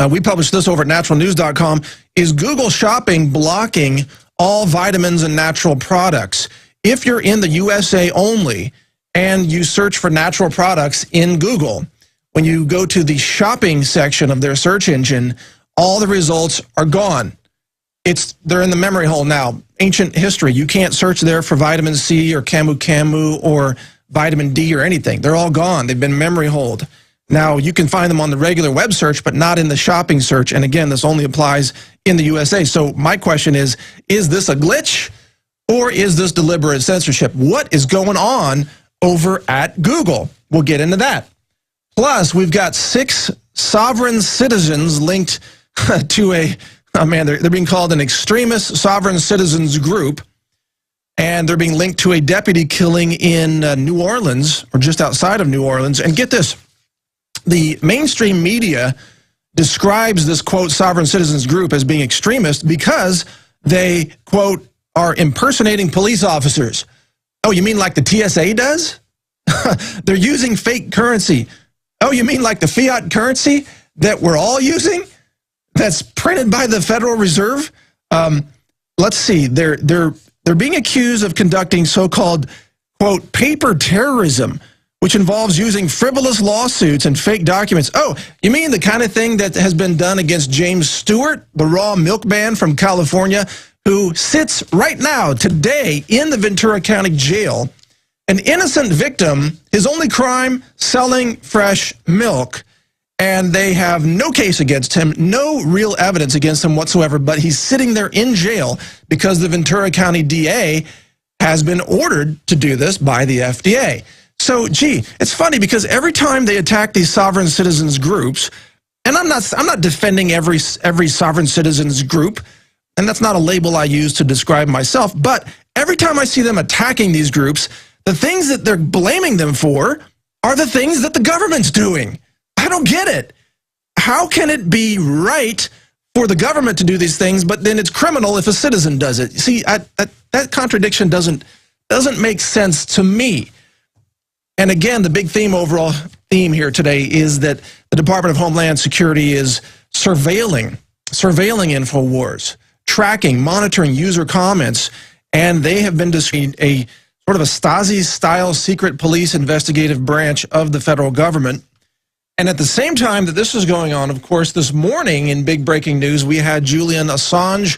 we published this over at naturalnews.com, is Google Shopping blocking all vitamins and natural products. If you're in the USA only and you search for natural products in Google, when you go to the shopping section of their search engine, all the results are gone. They're in the memory hole now. Ancient history, you can't search there for vitamin C or camu or vitamin D or anything. They're all gone. They've been memory holed. Now, you can find them on the regular web search, but not in the shopping search. And again, this only applies in the USA. So my question is this a glitch or is this deliberate censorship? What is going on over at Google? We'll get into that. Plus, we've got 6 sovereign citizens linked to they're being called an extremist sovereign citizens group. And they're being linked to a deputy killing in New Orleans, or just outside of New Orleans. And get this, the mainstream media describes this, quote, sovereign citizens group as being extremist because they, quote, are impersonating police officers. Oh, you mean like the TSA does? They're using fake currency. Oh, you mean like the fiat currency that we're all using? That's printed by the Federal Reserve? Let's see, they're being accused of conducting so-called, quote, paper terrorism, which involves using frivolous lawsuits and fake documents. Oh, you mean the kind of thing that has been done against James Stewart, the raw milk man from California, who sits right now, today, in the Ventura County Jail, an innocent victim, his only crime, selling fresh milk. And they have no case against him, no real evidence against him whatsoever, but he's sitting there in jail because the Ventura County DA has been ordered to do this by the FDA. So, gee, it's funny because every time they attack these sovereign citizens groups, and I'm not defending every sovereign citizens group, and that's not a label I use to describe myself, but every time I see them attacking these groups, the things that they're blaming them for are the things that the government's doing. I don't get it. How can it be right for the government to do these things, but then it's criminal if a citizen does it? See, that contradiction doesn't make sense to me. And again, the big overall theme here today is that the Department of Homeland Security is surveilling InfoWars, tracking, monitoring user comments, and they have been a sort of a Stasi-style secret police investigative branch of the federal government. And at the same time that this was going on, of course, this morning in big breaking news, we had Julian Assange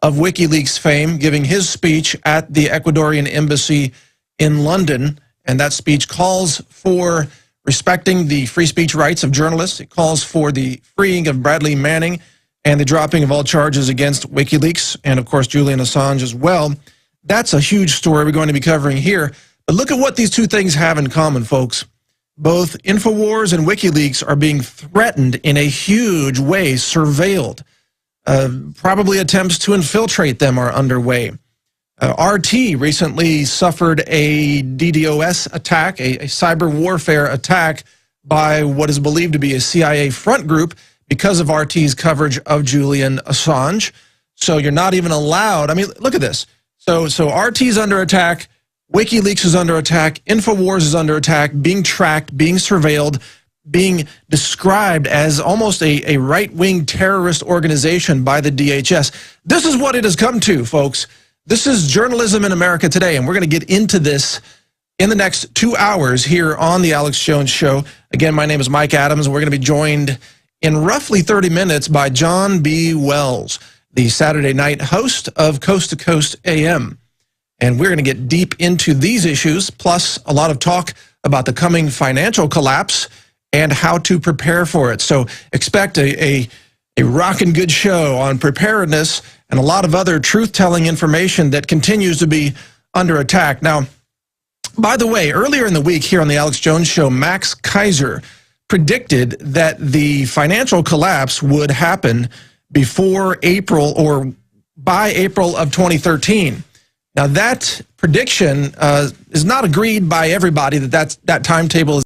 of WikiLeaks fame giving his speech at the Ecuadorian embassy in London. And that speech calls for respecting the free speech rights of journalists. It calls for the freeing of Bradley Manning and the dropping of all charges against WikiLeaks and, of course, Julian Assange as well. That's a huge story we're going to be covering here. But look at what these two things have in common, folks. Both InfoWars and WikiLeaks are being threatened in a huge way, surveilled. Probably attempts to infiltrate them are underway. RT recently suffered a DDoS attack, a cyber warfare attack by what is believed to be a CIA front group because of RT's coverage of Julian Assange. So you're not even allowed. I mean, look at this. So RT's under attack, WikiLeaks is under attack, InfoWars is under attack, being tracked, being surveilled, being described as almost a right-wing terrorist organization by the DHS. This is what it has come to, folks. This is journalism in America today, and we're going to get into this in the next 2 hours here on the Alex Jones Show. Again, my name is Mike Adams, and we're going to be joined in roughly 30 minutes by John B. Wells, the Saturday night host of Coast to Coast AM. And we're going to get deep into these issues, plus a lot of talk about the coming financial collapse and how to prepare for it. So expect a rockin' good show on preparedness and a lot of other truth-telling information that continues to be under attack. Now, by the way, earlier in the week here on the Alex Jones Show, Max Keiser predicted that the financial collapse would happen before April or by April of 2013. Now, that prediction is not agreed by everybody that that timetable is